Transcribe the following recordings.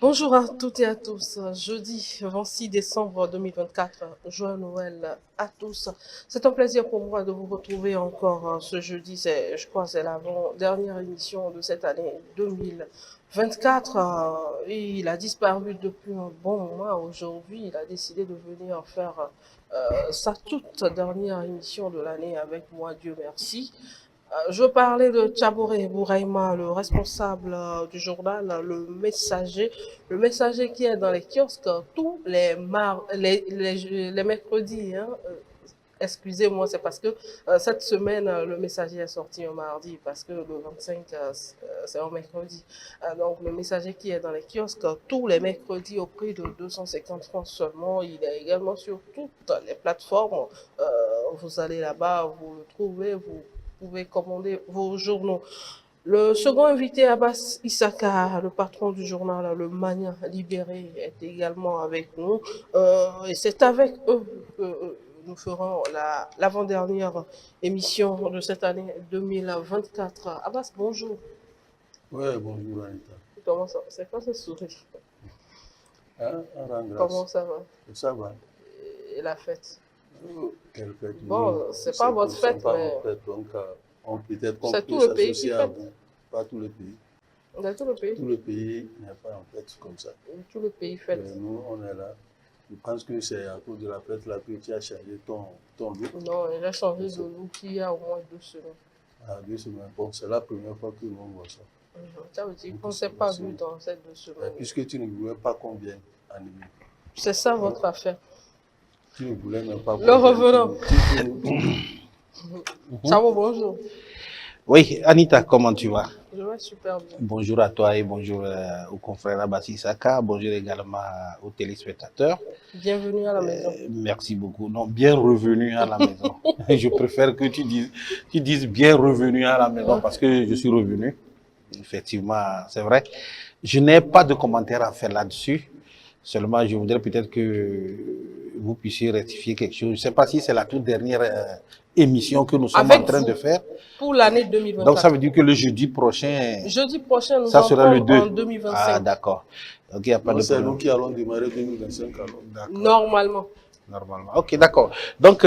Bonjour à toutes et à tous. Jeudi 26 décembre 2024, joyeux Noël à tous. C'est un plaisir pour moi de vous retrouver encore ce jeudi. Je crois, c'est l'avant-dernière émission de cette année 2024. Il a disparu depuis un bon moment. Aujourd'hui, il a décidé de venir faire sa toute dernière émission de l'année avec moi, Dieu merci. Je parlais de Tchaboré Bouraïma, le responsable du journal Le Messager qui est dans les kiosques tous les mercredis. Hein. Excusez-moi, c'est parce que cette semaine, Le Messager est sorti un mardi, parce que le 25, c'est un mercredi. Donc, Le Messager qui est dans les kiosques tous les mercredis au prix de 250 francs seulement. Il est également sur toutes les plateformes. Euh, vous allez là-bas, vous le trouvez, vous pouvez commander vos journaux. Le second invité, Abbas Issaka, le patron du journal Le Mania Libéré, est également avec nous. Et c'est avec eux que nous ferons l'avant-dernière émission de cette année 2024. Abbas, bonjour. Ouais, bonjour Anita. Comment ça va? C'est quoi ce sourire? Hein, on rend Comment grâce. ça va? Ça va. Et la fête? Oh, quelle fête, nous, Bon, c'est pas ce votre ne sont fête, pas nos mais fêtes, donc peut-être qu'on c'est tout peut le pays qui s'associer à fête. vous. Pas tout le pays. C'est tout le pays. Tout le pays n'est pas en fête comme ça. Tout le pays Mais fête. nous, on est là. Je pense que c'est à cause de la fête là que tu as changé ton look. Non, il a changé de C'est- look il y a au moins 2 semaines. À 2 semaines. Bon, c'est la première fois que nous voit ça. Ça veut dire Donc, qu'on ne s'est pas vu c'est- dans ces 2 semaines. Puisque tu ne voulais pas qu'on vienne animer. C'est ça Hein, votre affaire. tu ne voulais même pas Le qu'on vienne. revenant. Mhm. Ciao, bonjour. Oui, Anita, comment tu vas? Je vais super bien. Bonjour à toi et bonjour au confrère Abbas Saka. Bonjour également aux téléspectateurs. Bienvenue à la maison. Merci beaucoup. Non, bien revenu à la maison. Je préfère que tu dises bien revenu à la maison parce que je suis revenu. Effectivement, c'est vrai. Je n'ai pas de commentaire à faire là-dessus. Seulement, je voudrais peut-être que vous puissiez rectifier quelque chose. Je ne sais pas si c'est la toute dernière émission que nous sommes Avec en train vous, de faire. pour l'année Donc, ça 2024. veut dire que le jeudi prochain, Jeudi prochain, nous ça sera le entrons en 2. 2025. Ah, d'accord. Donc, il n'y a pas Non, de c'est problème. nous qui allons démarrer 2025 alors. D'accord. Normalement. Normalement. Ok, d'accord. Donc,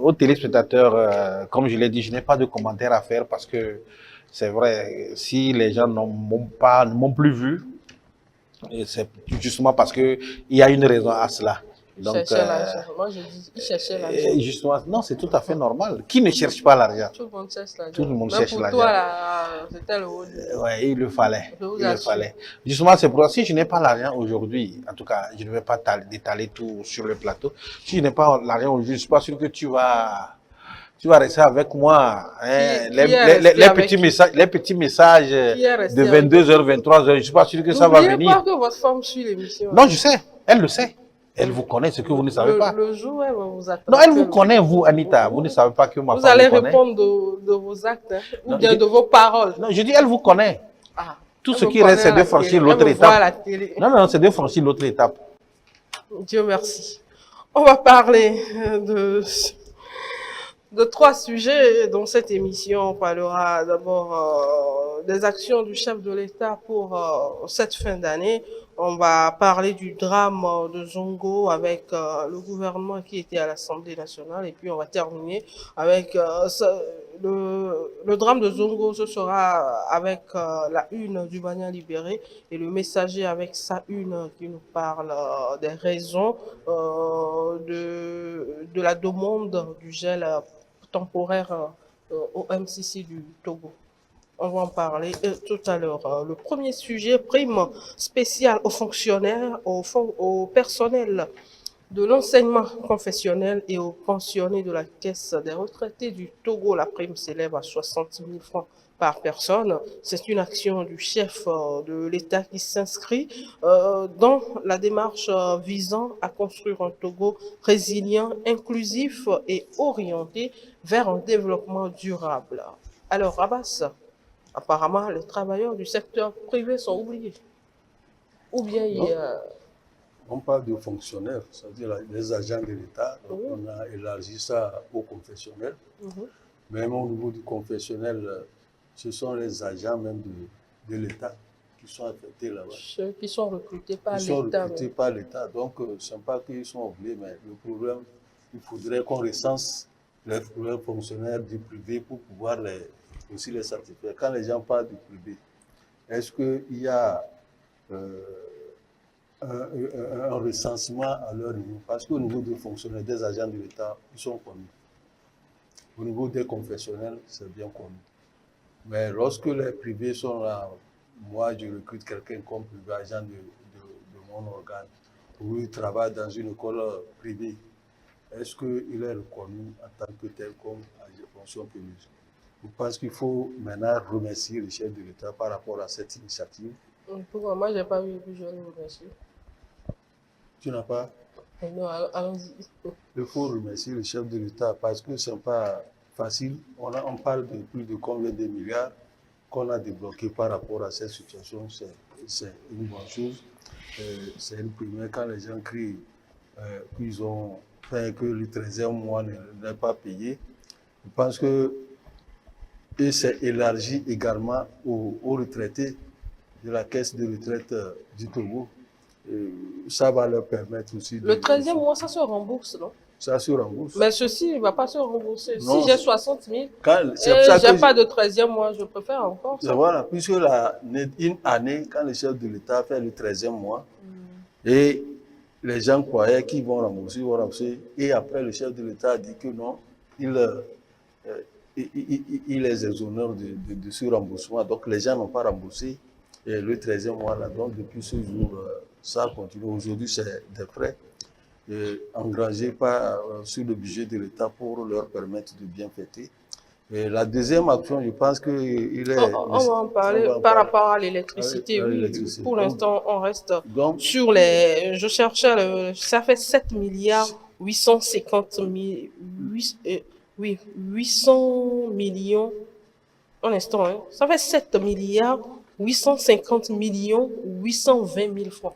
aux téléspectateurs, comme je l'ai dit, je n'ai pas de commentaire à faire parce que c'est vrai, si les gens ne m'ont plus vu, c'est justement parce qu'il y a une raison à cela. Il Donc, cherchait l'argent. Moi, je dis, il cherchait l'argent. justement, non, c'est tout à fait normal. Qui ne cherche pas l'argent? Tout le monde cherche l'argent. Tout le monde Même cherche pour l'argent. toi, là, c'était le haut. Ouais, il le fallait. Je vous Il le assure. fallait. Justement, c'est pour ça, si je n'ai pas l'argent aujourd'hui, en tout cas, je ne vais pas détaler tout sur le plateau. Si je n'ai pas l'argent aujourd'hui, je ne suis pas sûr que tu vas rester avec moi. Hein. Qui est resté avec qui? Les petits messages Qui est resté de avec 22h, 23h, je ne suis pas sûr que ça va N'oubliez venir. pas que votre femme suit l'émission. Non, je sais. Elle le sait. Elle vous connaît, ce que vous ne savez pas. Le jour où elle va vous attendre. Non, elle vous connaît, vous, Anita. Vous ne savez pas que ma Vous femme allez vous connaît. répondre de vos actes, hein, ou Non, bien je- de vos paroles. Non, je dis, elle vous connaît. Ah, Tout elle ce me qui reste, c'est connaît à de la franchir télé, l'autre elle me voit à la étape. télé. Non, non, c'est de franchir l'autre étape. Dieu merci. On va parler de 3 sujets dans cette émission. On parlera d'abord des actions du chef de l'État pour cette fin d'année. On va parler du drame de Zongo avec le gouvernement qui était à l'Assemblée nationale. Et puis on va terminer avec le drame de Zongo. Ce sera avec la une du Mania Libéré et le Messager avec sa une qui nous parle des raisons de la demande du gel temporaire au MCC du Togo. On va en parler tout à l'heure. Le premier sujet, prime spéciale aux fonctionnaires, au personnel de l'enseignement confessionnel et aux pensionnés de la caisse des retraités du Togo. La prime s'élève à 60 000 francs par personne. C'est une action du chef de l'État qui s'inscrit dans la démarche visant à construire un Togo résilient, inclusif et orienté vers un développement durable. Alors, Abbas, apparemment, les travailleurs du secteur privé sont oubliés. Ou bien il y a... On parle de fonctionnaires, c'est-à-dire les agents de l'État. Oui. On a élargi ça au confessionnel. Même au niveau du confessionnel, ce sont les agents même de l'État qui sont affectés là-bas. Ceux qui sont recrutés par Ils sont l'État. recrutés par l'État. Donc, ce n'est pas qu'ils sont oubliés, mais le problème, il faudrait qu'on recense les fonctionnaires du privé pour pouvoir aussi les certifier. Quand les gens parlent du privé, est-ce qu'il y a un recensement à leur niveau? Parce qu'au niveau des fonctionnaires, des agents de l'État, ils sont connus. Au niveau des confessionnels, c'est bien connu. Mais lorsque les privés sont là, moi je recrute quelqu'un comme privé agent de mon organe, ou il travaille dans une école privée, est-ce qu'il est reconnu en tant que tel comme fonction publique? Je pense qu'il faut maintenant remercier le chef de l'État par rapport à cette initiative. Pourquoi? Moi, je n'ai pas vu, puis je le remercie. Tu n'as pas? Non, allons-y. Il faut remercier le chef de l'État parce que ce n'est pas facile. On parle de plus de combien de milliards qu'on a débloqués par rapport à cette situation. C'est une bonne chose. C'est une première quand les gens crient qu'ils ont fait que le 13e mois n'est pas payé. Je pense que et c'est élargi également aux retraités de la caisse de retraite du Togo. Ça va leur permettre aussi de... Le 13e mois, ça se rembourse, non? Ça se rembourse. Mais ceci ne va pas se rembourser. Non, si j'ai 60 000 et je n'ai pas de 13e mois, je préfère encore ça. Voilà, puisque une année, quand le chef de l'État fait le 13e mois, et les gens croyaient qu'ils vont rembourser, et après le chef de l'État a dit que non, il les exonère de ce remboursement. Donc les gens n'ont pas remboursé le 13e mois là. Donc depuis ce jour, ça continue. Aujourd'hui, c'est des frais engrangés sur le budget de l'État pour leur permettre de bien fêter. Et la deuxième action, je pense qu'il est... On va en parler par rapport à l'électricité. Oui, pour l'instant, on reste sur les... Je cherchais, ça fait 7 milliards 850 800 millions, un instant, hein, ça fait 7 milliards 850 millions 820 000 francs.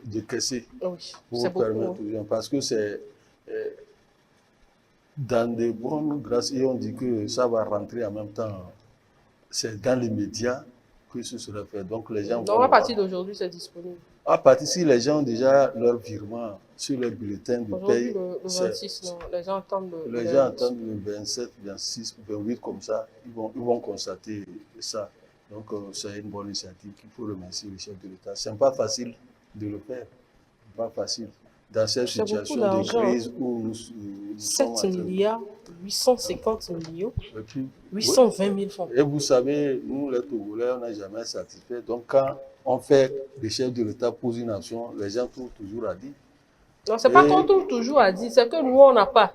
Décaissés. Oui, c'est beaucoup. Parce que c'est dans des bonnes grâces, et on dit que ça va rentrer en même temps. C'est dans les médias que ce sera fait. Donc les gens à partir d'aujourd'hui, c'est disponible. À partir si les gens ont déjà leur virement sur leur bulletin de paye. Le 26, non, les gens attendent le 27, 26, 28 comme ça, ils vont constater ça. Donc c'est une bonne initiative qu'il faut remercier le chef de l'État. Ce n'est pas facile de le faire. Pas facile. Dans cette situation de crise où nous 7 milliards 850 millions 820 000 francs. Et vous savez, nous les Togolais, on n'a jamais satisfait. Donc quand on fait le chef de l'État pose une action, les gens trouvent toujours à dire. Non, c'est pas qu'on trouve toujours à dire, c'est que nous, on n'a pas.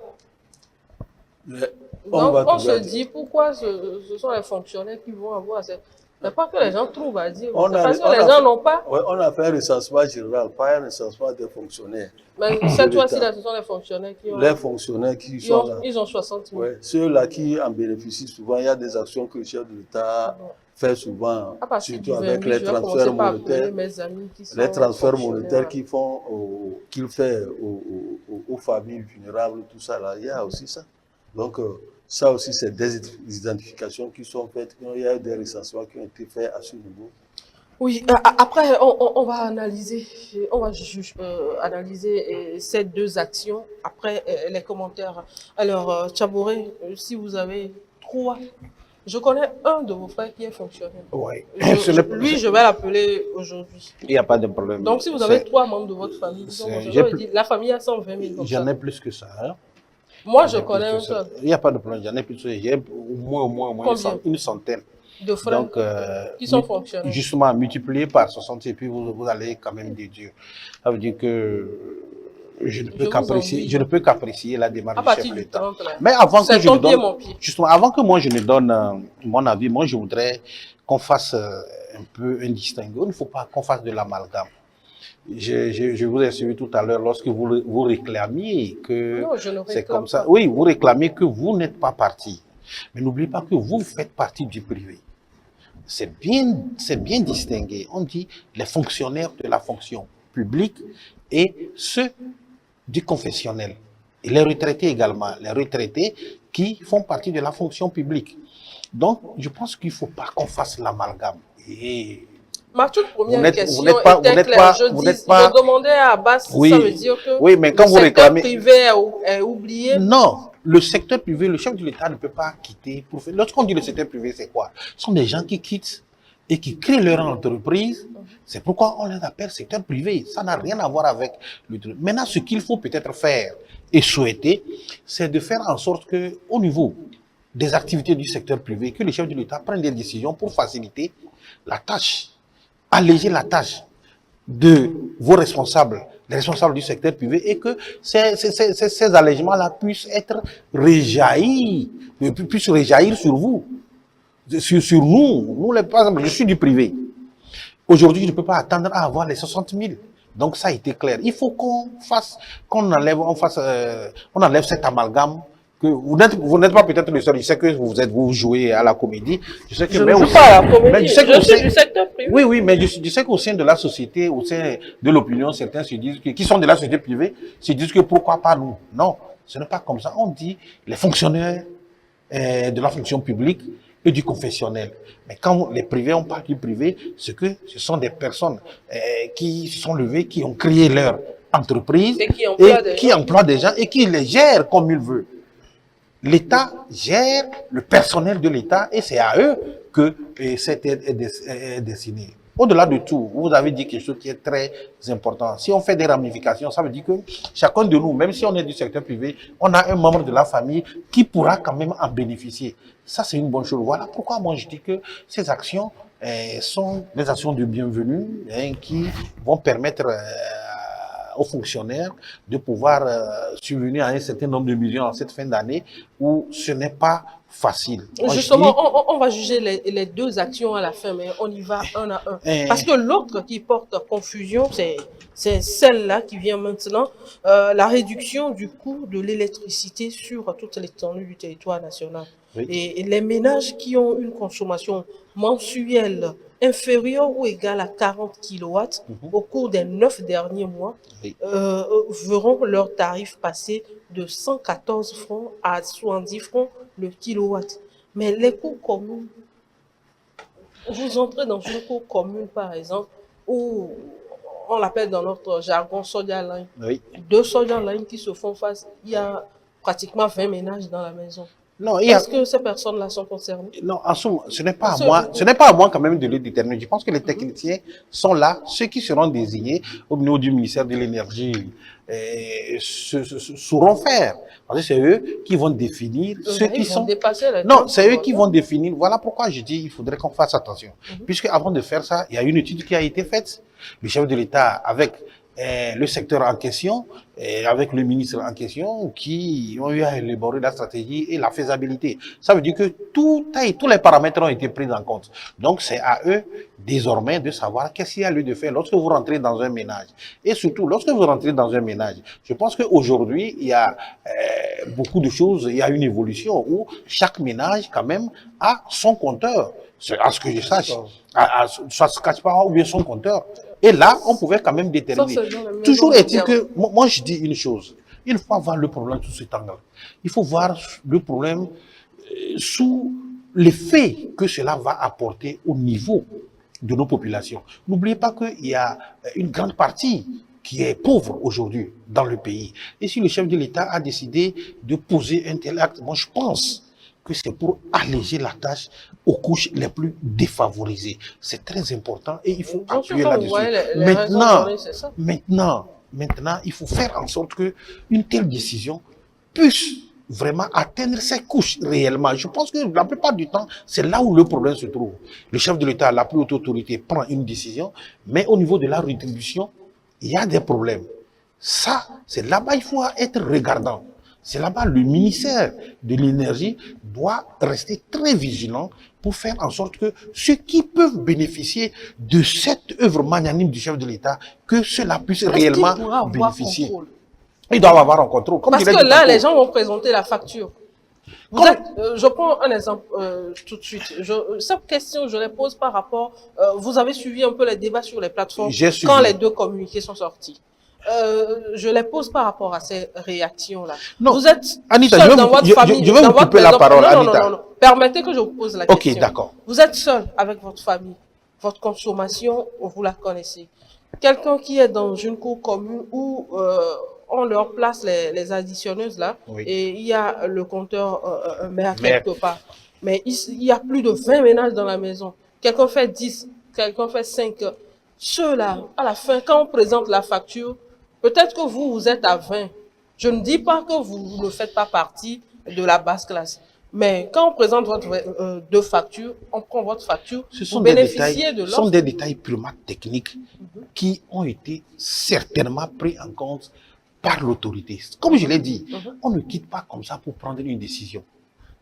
Donc on se dit pourquoi ce sont les fonctionnaires qui vont avoir cette... C'est pas que les gens trouvent à dire, parce que les gens n'ont pas. Ouais, on a fait un recensement général, pas un recensement des fonctionnaires. Mais cette fois-ci, ce sont les fonctionnaires qui ont... Les fonctionnaires qui sont là. Ils ont 60 000. Ouais, ceux-là qui en bénéficient souvent, il y a des actions que le chef de l'État fait souvent, surtout avec les transferts monétaires. Les transferts monétaires qu'il fait aux familles vulnérables, tout ça, là, il y a aussi ça. Donc, ça aussi, c'est des identifications qui sont faites. Il y a des recensements qui ont été faits à ce niveau. Oui, après, on va analyser, analyser ces deux actions après les commentaires. Alors, Tchabouré, si vous avez 3, je connais un de vos frères qui est fonctionnaire. Oui. Lui, je vais l'appeler aujourd'hui. Il n'y a pas de problème. Donc, si vous avez 3 membres de votre famille, la famille a 120 000. J'en ai plus que ça. Hein? Moi, je connais un seul. Il n'y a pas de problème, j'en ai plus que ça. J'ai au moins une centaine. De frères donc, qui sont fonctionnaires. Justement, multiplié par 60, et puis vous allez quand même déduire. Ça veut dire que je ne peux qu'apprécier la démarche du chef de l'État. Mais avant que je ne donne, justement, avant que moi je ne donne mon avis, moi je voudrais qu'on fasse un peu un distinguo. Il ne faut pas qu'on fasse de l'amalgame. Je vous ai suivi tout à l'heure lorsque vous réclamiez que c'est comme ça. Oui, vous réclamez que vous n'êtes pas parti. Mais n'oubliez pas que vous faites partie du privé. C'est bien distingué. On dit les fonctionnaires de la fonction publique et ceux du confessionnel. Et les retraités également. Les retraités qui font partie de la fonction publique. Donc, je pense qu'il ne faut pas qu'on fasse l'amalgame. Et Ma toute première Vous question n'êtes pas, était vous n'êtes claire. pas, Je, vous dis, n'êtes pas. je demandais à Abbas si Oui, ça veut dire que oui, mais quand le vous secteur réclamez. privé est oublié. Non, le secteur privé, le chef de l'État ne peut pas quitter. Lorsqu'on dit le secteur privé, c'est quoi? Ce sont des gens qui quittent et qui créent leur entreprise. C'est pourquoi on les appelle secteur privé. Ça n'a rien à voir avec le truc. Maintenant, ce qu'il faut peut-être faire et souhaiter, c'est de faire en sorte que, au niveau des activités du secteur privé, que les chefs de l'État prennent des décisions pour faciliter la tâche, alléger la tâche de vos responsables, les responsables du secteur privé, et que ces allègements-là puissent être réjaillis, puissent réjaillir sur vous, sur nous. Nous, par exemple, je suis du privé. Aujourd'hui, je ne peux pas attendre à avoir les 60 000. Donc, ça a été clair. Il faut qu'on enlève cet amalgame. Que vous n'êtes pas peut-être le seul. Je sais que vous jouez à la comédie. Je sais que, Je ne joue pas à la comédie. Je suis du secteur privé. Oui, oui, mais je sais qu'au sein de la société, au sein de l'opinion, certains se disent qui sont de la société privée, se disent que pourquoi pas nous? Non, ce n'est pas comme ça. On dit les fonctionnaires de la fonction publique et du confessionnel. Mais quand les privés, on parle du privé, c'est que ce sont des personnes qui se sont levées, qui ont créé leur entreprise Et qui emploient des gens et qui les gèrent comme ils veulent. L'État gère le personnel de l'État et c'est à eux que cette aide est destinée. Au-delà de tout, vous avez dit quelque chose qui est très important. Si on fait des ramifications, ça veut dire que chacun de nous, même si on est du secteur privé, on a un membre de la famille qui pourra quand même en bénéficier. Ça, c'est une bonne chose. Voilà pourquoi moi je dis que ces actions sont des actions de bienvenue qui vont permettre aux fonctionnaires de pouvoir subvenir à un certain nombre de millions en cette fin d'année où ce n'est pas facile. Moi, justement, on va juger les deux actions à la fin, mais on y va un à un. Parce que l'autre qui porte confusion, c'est celle-là qui vient maintenant, la réduction du coût de l'électricité sur toute l'étendue du territoire national. Oui. Et les ménages qui ont une consommation mensuelle inférieure ou égale à 40 kW au cours des 9 derniers mois, verront leur tarif passer de 114 francs à 70 francs le kilowatt. Mais les cours communs, vous entrez dans une cour commune par exemple, où on l'appelle dans notre jargon soja line. Oui. Deux soja line qui se font face, il y a pratiquement 20 ménages dans la maison. Est-ce que ces personnes-là sont concernées? Non, en somme, ce n'est pas à moi quand même de le déterminer. Je pense que les techniciens sont là, ceux qui seront désignés au niveau du ministère de l'Énergie sauront faire. Parce que c'est eux qui vont définir ceux qui sont... Non, c'est eux qui vont définir. Voilà pourquoi je dis qu'il faudrait qu'on fasse attention. Puisque avant de faire ça, il y a une étude qui a été faite. Le chef de l'État avec le secteur en question, avec le ministre en question, qui ont eu à élaborer la stratégie et la faisabilité. Ça veut dire que tous les paramètres ont été pris en compte. Donc, c'est à eux, désormais, de savoir qu'est-ce qu'il y a lieu de faire lorsque vous rentrez dans un ménage. Et surtout, lorsque vous rentrez dans un ménage, je pense qu'aujourd'hui, il y a beaucoup de choses, il y a une évolution où chaque ménage, quand même, a son compteur. À ce que je sache, soit Scratch Power ou bien son compteur. Et là, on pouvait quand même déterminer. Toujours est-il que, moi je dis une chose, il faut voir le problème sous cet angle. Il faut voir le problème sous l'effet que cela va apporter au niveau de nos populations. N'oubliez pas qu'il y a une grande partie qui est pauvre aujourd'hui dans le pays. Et si le chef de l'État a décidé de poser un tel acte, moi je pense que c'est pour alléger la tâche aux couches les plus défavorisées. C'est très important et il faut appuyer là-dessus. Maintenant, il faut faire en sorte que une telle décision puisse vraiment atteindre ces couches réellement. Je pense que la plupart du temps, c'est là où le problème se trouve. Le chef de l'État, la plus haute autorité, prend une décision, mais au niveau de la rétribution, il y a des problèmes. Ça, c'est là-bas, il faut être regardant. C'est là-bas, le ministère de l'Énergie doit rester très vigilant pour faire en sorte que ceux qui peuvent bénéficier de cette œuvre magnanime du chef de l'État, que cela puisse réellement bénéficier. Ils doivent avoir un contrôle. Parce que là, les gens vont présenter la facture. Je prends un exemple tout de suite. Cette question, je la pose par rapport... vous avez suivi un peu les débats sur les plateformes quand les deux communiqués sont sortis. Je les pose par rapport à ces réactions-là. Vous êtes Anita, seul dans votre famille. Je vais vous couper la parole, Anita. Non. Permettez que je vous pose la question. Ok, d'accord. Vous êtes seul avec votre famille. votre consommation, vous la connaissez. Quelqu'un qui est dans une cour commune où on leur place les additionneuses là, Oui. et il y a le compteur mère Mère. quelque part. Mais il y a plus de 20 ménages dans la maison. Quelqu'un fait 10, quelqu'un fait 5. Ceux-là, à la fin, quand on présente la facture, peut-être que vous êtes à 20. Je ne dis pas que vous ne faites pas partie de la basse classe. Mais quand on présente votre deux factures, on prend votre facture, Ce sont vous des bénéficiez détails, de ce sont l'offre. des détails purement techniques qui ont été certainement pris en compte par l'autorité. Comme je l'ai dit, on ne quitte pas comme ça pour prendre une décision.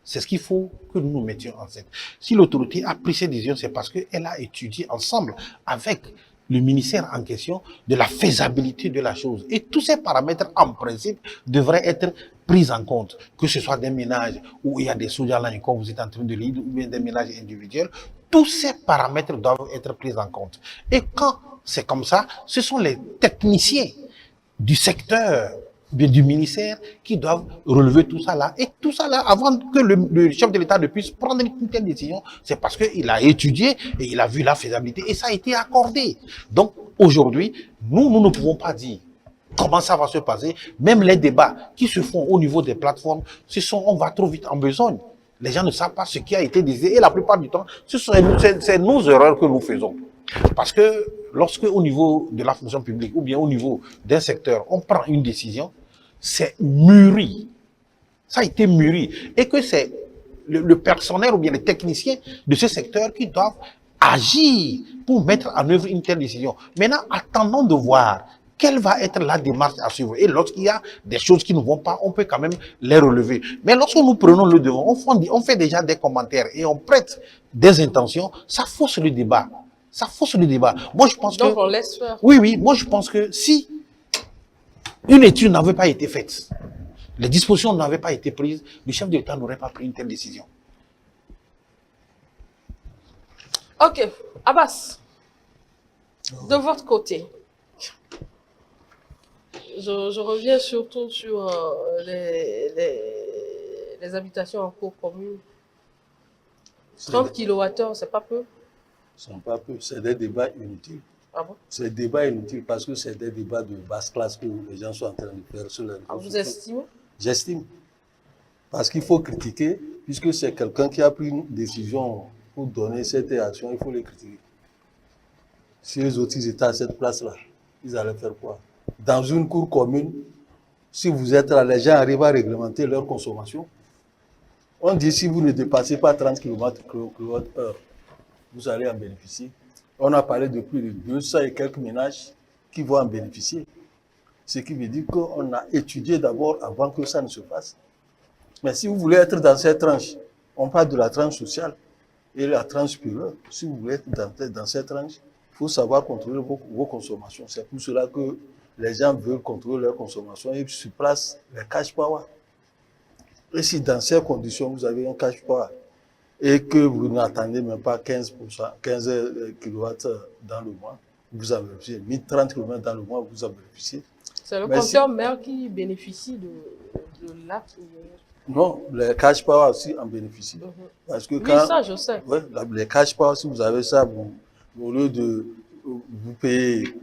C'est ce qu'il faut que nous nous mettions en tête. Si l'autorité a pris cette décision, c'est parce qu'elle a étudié ensemble avec le ministère en question de la faisabilité de la chose. Et tous ces paramètres, en principe, devraient être pris en compte. Que ce soit des ménages où il y a des sous-jalons, comme vous êtes en train de lire, ou bien des ménages individuels, tous ces paramètres doivent être pris en compte. Et quand c'est comme ça, ce sont les techniciens du secteur, bien du ministère, qui doivent relever tout ça là. Et tout ça là, avant que le chef de l'État ne puisse prendre une telle décision, c'est parce qu'il a étudié et il a vu la faisabilité et ça a été accordé. Donc aujourd'hui, nous ne pouvons pas dire comment ça va se passer. Même les débats qui se font au niveau des plateformes, on va trop vite en besogne. Les gens ne savent pas ce qui a été décidé et la plupart du temps, c'est nos erreurs que nous faisons. Parce que lorsque au niveau de la fonction publique ou bien au niveau d'un secteur, on prend une décision, c'est mûri. Ça a été mûri. Et que c'est le personnel ou bien les techniciens de ce secteur qui doivent agir pour mettre en œuvre une telle décision. Maintenant, attendons de voir quelle va être la démarche à suivre. Et lorsqu'il y a des choses qui ne vont pas, on peut quand même les relever. Mais lorsque nous prenons le devant, on fait déjà des commentaires et on prête des intentions, ça fausse le débat. Ça fausse le débat. Moi, je pense Donc, on laisse faire. Oui, moi, je pense que si une étude n'avait pas été faite, les dispositions n'avaient pas été prises, le chef de l'État n'aurait pas pris une telle décision. Ok, Abbas, de votre côté, je reviens surtout sur les habitations en cours commune. 30 kWh, c'est pas peu? Ce n'est pas peu, c'est des débats inutiles. Ah bon? C'est des débats inutiles parce que c'est des débats de basse classe que les gens sont en train de faire sur les réseaux Vous sociaux. estimez? J'estime. Parce qu'il faut critiquer, puisque c'est quelqu'un qui a pris une décision pour donner cette action, il faut les critiquer. Si les autres ils étaient à cette place-là, ils allaient faire quoi? Dans une cour commune, si vous êtes là, les gens arrivent à réglementer leur consommation. On dit si vous ne dépassez pas 30 kWh, vous allez en bénéficier. On a parlé de plus de 200 et quelques ménages qui vont en bénéficier. Ce qui veut dire qu'on a étudié d'abord avant que ça ne se fasse. Mais si vous voulez être dans cette tranche, on parle de la tranche sociale et la tranche supérieure. Si vous voulez être dans cette tranche, il faut savoir contrôler vos consommations. C'est pour cela que les gens veulent contrôler leur consommation et se placent les cash power. Et si dans ces conditions, vous avez un cash power et que vous n'attendez même pas 15 kW dans le mois, vous en bénéficiez. 1030 km dans le mois, vous en bénéficiez. C'est le compteur mère qui bénéficie de l'acte. Non, les cash power aussi en bénéficient. Parce que quand, oui, ça, je sais. Ouais, les cash power, si vous avez ça, au lieu de vous payer,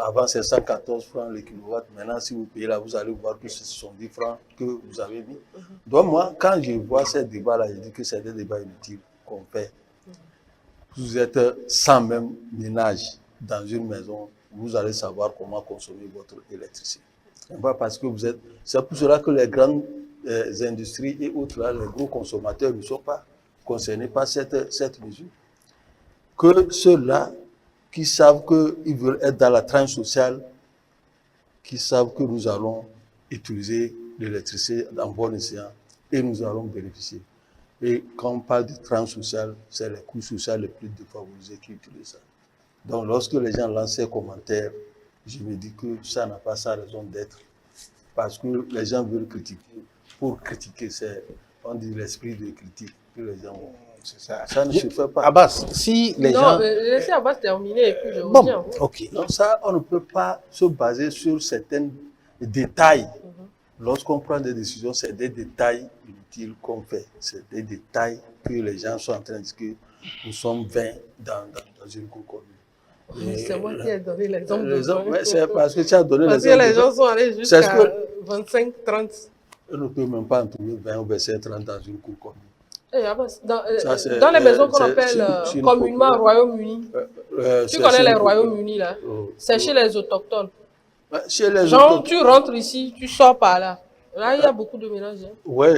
avant c'est 114 francs le kilowatt, maintenant si vous payez là, vous allez voir que ce sont 10 francs que vous avez mis. Donc moi, quand je vois ces débats-là, je dis que c'est des débats inutiles qu'on fait. Vous êtes 100 même ménages dans une maison, vous allez savoir comment consommer votre électricité. Parce que vous êtes, c'est pour cela que les grandes industries et autres, là, les gros consommateurs ne sont pas concernés par cette mesure. Que ceux-là qui savent qu'ils veulent être dans la tranche sociale, qui savent que nous allons utiliser l'électricité en bon escient et nous allons bénéficier. Et quand on parle de tranche sociale, c'est les couches sociales les plus défavorisées qui utilisent ça. Donc lorsque les gens lancent ces commentaires, je me dis que ça n'a pas sa raison d'être. Parce que les gens veulent critiquer. Pour critiquer, on dit l'esprit de critique que les gens ont. Ça ne se fait pas. Abbas, si les gens... Non, laissez Abbas terminer et puis je bon, reviens. ok. Donc ça, on ne peut pas se baser sur certains détails. Lorsqu'on prend des décisions, c'est des détails inutiles qu'on fait. C'est des détails que les gens sont en train de dire que nous sommes 20 dans dans une cour commune. C'est moi qui ai donné l'exemple de c'est parce que tu as donné l'exemple. Parce que les gens sont allés jusqu'à 25, 30. On ne peut même pas en trouver 20 ou 25, 30 dans une cour commune. Dans les maisons qu'on appelle communément Royaume-Uni, tu connais les Royaumes-Unis là, c'est chez les autochtones. Chez les genre, tu rentres ici, tu sors par là. Là, il y a beaucoup de ménages. Hein. Oui.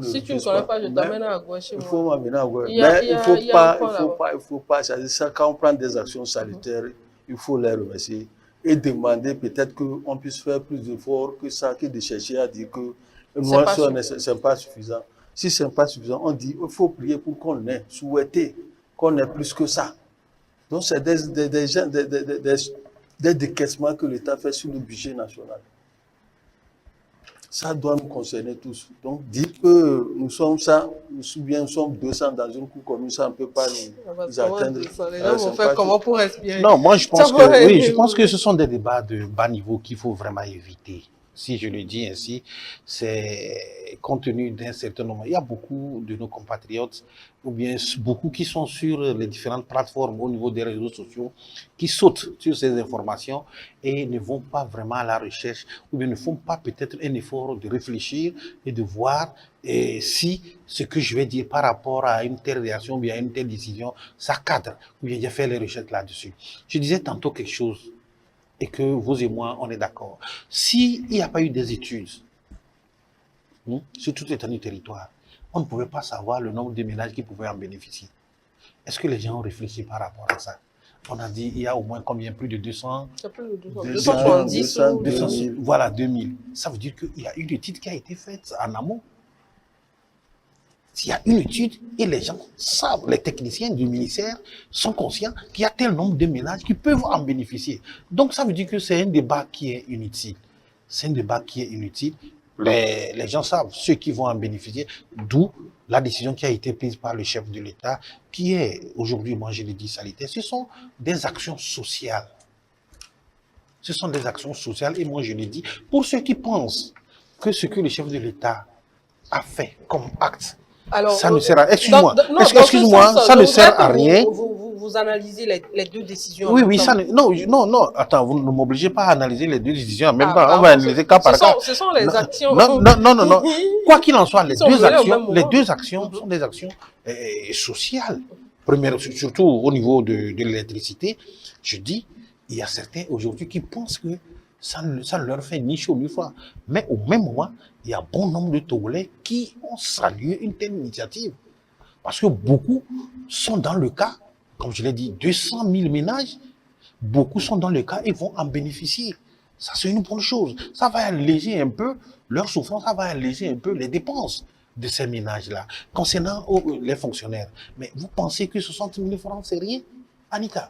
Si tu ne connais pas, je t'amène à Agoué chez moi. Il faut m'amener à Agoué. Mais il ne faut pas. Ça, quand on prend des actions sanitaires, il faut les remercier et demander peut-être qu'on puisse faire plus d'efforts que ça, que de chercher à dire que ce n'est pas suffisant. Si ce n'est pas suffisant, on dit qu'il faut prier pour qu'on ait souhaité qu'on ait plus que ça. Donc, c'est des décaissements que l'État fait sur le budget national. Ça doit nous concerner tous. Donc, dire que nous sommes 100, nous sommes 200 dans une cour commune, ça ne peut pas nous atteindre. Les gens vont faire comment pour respirer? Non, moi, je pense que ce sont des débats de bas niveau qu'il faut vraiment éviter. Si je le dis ainsi, c'est compte tenu d'un certain nombre. Il y a beaucoup de nos compatriotes, ou bien beaucoup qui sont sur les différentes plateformes au niveau des réseaux sociaux, qui sautent sur ces informations et ne vont pas vraiment à la recherche, ou bien ne font pas peut-être un effort de réfléchir et de voir si ce que je vais dire par rapport à une telle réaction, ou bien à une telle décision, ça cadre, ou bien j'ai fait les recherches là-dessus. Je disais tantôt quelque chose, et que vous et moi, on est d'accord. S'il n'y a pas eu des études sur toute l'étendue du territoire, on ne pouvait pas savoir le nombre de ménages qui pouvaient en bénéficier. Est-ce que les gens ont réfléchi par rapport à ça? On a dit, il y a au moins combien? Plus de 200? Plus de 270. 200, voilà, 2000. Ça veut dire qu'il y a une étude qui a été faite en amont. S'il y a une étude et les gens savent, les techniciens du ministère sont conscients qu'il y a tel nombre de ménages qui peuvent en bénéficier. Donc ça veut dire que c'est un débat qui est inutile. C'est un débat qui est inutile. Les gens savent ceux qui vont en bénéficier, d'où la décision qui a été prise par le chef de l'État, qui est aujourd'hui, moi je l'ai dit, salutaire. Ce sont des actions sociales. Ce sont des actions sociales et moi je l'ai dit, pour ceux qui pensent que ce que le chef de l'État a fait comme acte, alors, ça ne sert à... Excuse-moi, ça ne sert à rien. Vous analysez les deux décisions. Oui, ça ne... Non, attends, vous ne m'obligez pas à analyser les deux décisions en même temps. On va analyser cas par cas. Ce sont les actions. Non. Quoi qu'il en soit, les deux actions sont des actions sociales. Première, surtout au niveau de l'électricité, je dis, il y a certains aujourd'hui qui pensent que ça ne leur fait ni chaud ni froid. Mais au même moment, il y a bon nombre de Togolais qui ont salué une telle initiative. Parce que beaucoup sont dans le cas, comme je l'ai dit, 200 000 ménages, beaucoup sont dans le cas et vont en bénéficier. Ça, c'est une bonne chose. Ça va alléger un peu leur souffrance, ça va alléger un peu les dépenses de ces ménages-là. Concernant les fonctionnaires, mais vous pensez que 60 000 francs, c'est rien, Annika?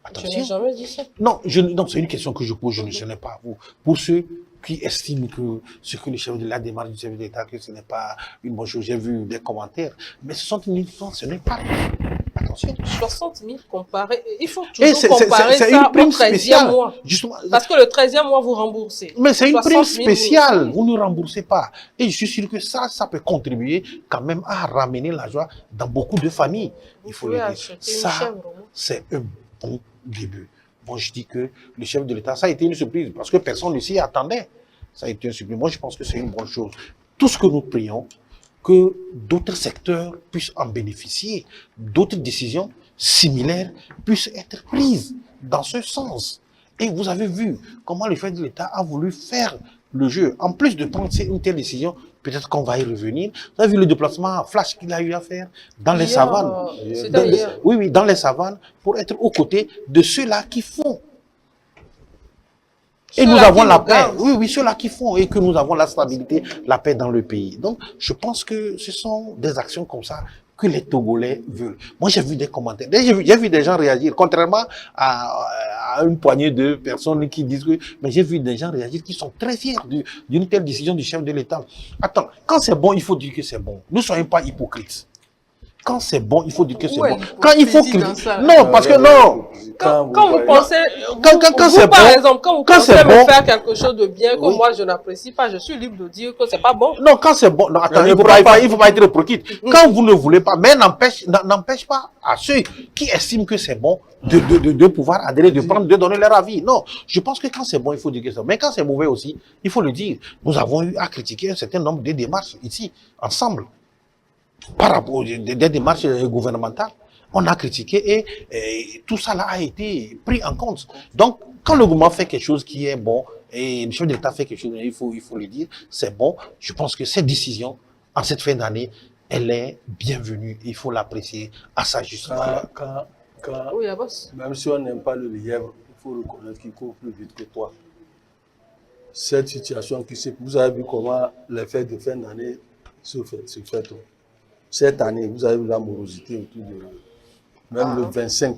Attention. Je n'ai jamais dit ça. Non, c'est une question que je pose, je n'ai pas à vous. Pour ceux qui estiment que ce que le chef de la démarche du chef de l'État, que ce n'est pas une bonne chose, j'ai vu des commentaires, mais 60 000 francs, ce n'est pas rien. Attention. 60 000 comparé, il faut toujours comparer ça au 13e mois. Justement. Parce que le 13e mois, vous remboursez. Mais c'est une prime spéciale, vous ne remboursez pas. Et je suis sûr que ça peut contribuer quand même à ramener la joie dans beaucoup de familles. Il faut le dire. Ça, c'est un bon début. Moi, je dis que le chef de l'État, ça a été une surprise parce que personne ne s'y attendait. Ça a été une surprise. Moi, je pense que c'est une bonne chose. Tout ce que nous prions, que d'autres secteurs puissent en bénéficier, d'autres décisions similaires puissent être prises dans ce sens. Et vous avez vu comment le chef de l'État a voulu faire le jeu. En plus de prendre une telle décision, peut-être qu'on va y revenir. Vous avez vu le déplacement flash qu'il a eu à faire dans les savanes. Oui, dans les savanes, pour être aux côtés de ceux-là qui font. Et nous avons la paix. Oui, ceux-là qui font et que nous avons la stabilité, la paix dans le pays. Donc, je pense que ce sont des actions comme ça que les Togolais veulent. Moi, j'ai vu des commentaires. J'ai vu des gens réagir, contrairement à une poignée de personnes qui disent que... Mais j'ai vu des gens réagir qui sont très fiers d'une telle décision du chef de l'État. Attends, quand c'est bon, il faut dire que c'est bon. Ne soyons pas hypocrites. Quand c'est bon, il faut dire que c'est Où est bon. Quand il faut l'hypocrisie dans ça, là? non, parce que non. Quand vous pensez, Quand vous, c'est par bon, exemple, quand vous quand pensez c'est me bon, faire quelque chose de bien que oui. moi je n'apprécie pas, je suis libre de dire que c'est pas bon. Non, quand c'est bon, non, attends, il faut pas être hypocrite. Quand vous ne voulez pas, mais n'empêche pas à ceux qui estiment que c'est bon de pouvoir adhérer, de prendre, de donner leur avis. Non, je pense que quand c'est bon, il faut dire que c'est bon. Mais quand c'est mauvais aussi, il faut le dire. Nous avons eu à critiquer un certain nombre de démarches ici, ensemble, par rapport aux des démarches gouvernementales. On a critiqué et tout ça là a été pris en compte. Donc, quand le gouvernement fait quelque chose qui est bon, et le chef de l'État fait quelque chose, il faut le dire, c'est bon. Je pense que cette décision, en cette fin d'année, elle est bienvenue. Il faut l'apprécier à sa juste valeur. Oui, à boss. Même si on n'aime pas le lièvre, il faut reconnaître qu'il court plus vite que toi. Cette situation qui s'est... Vous avez vu comment les fêtes de fin d'année se fait. Cette année, vous avez vu la morosité autour de... Même le 25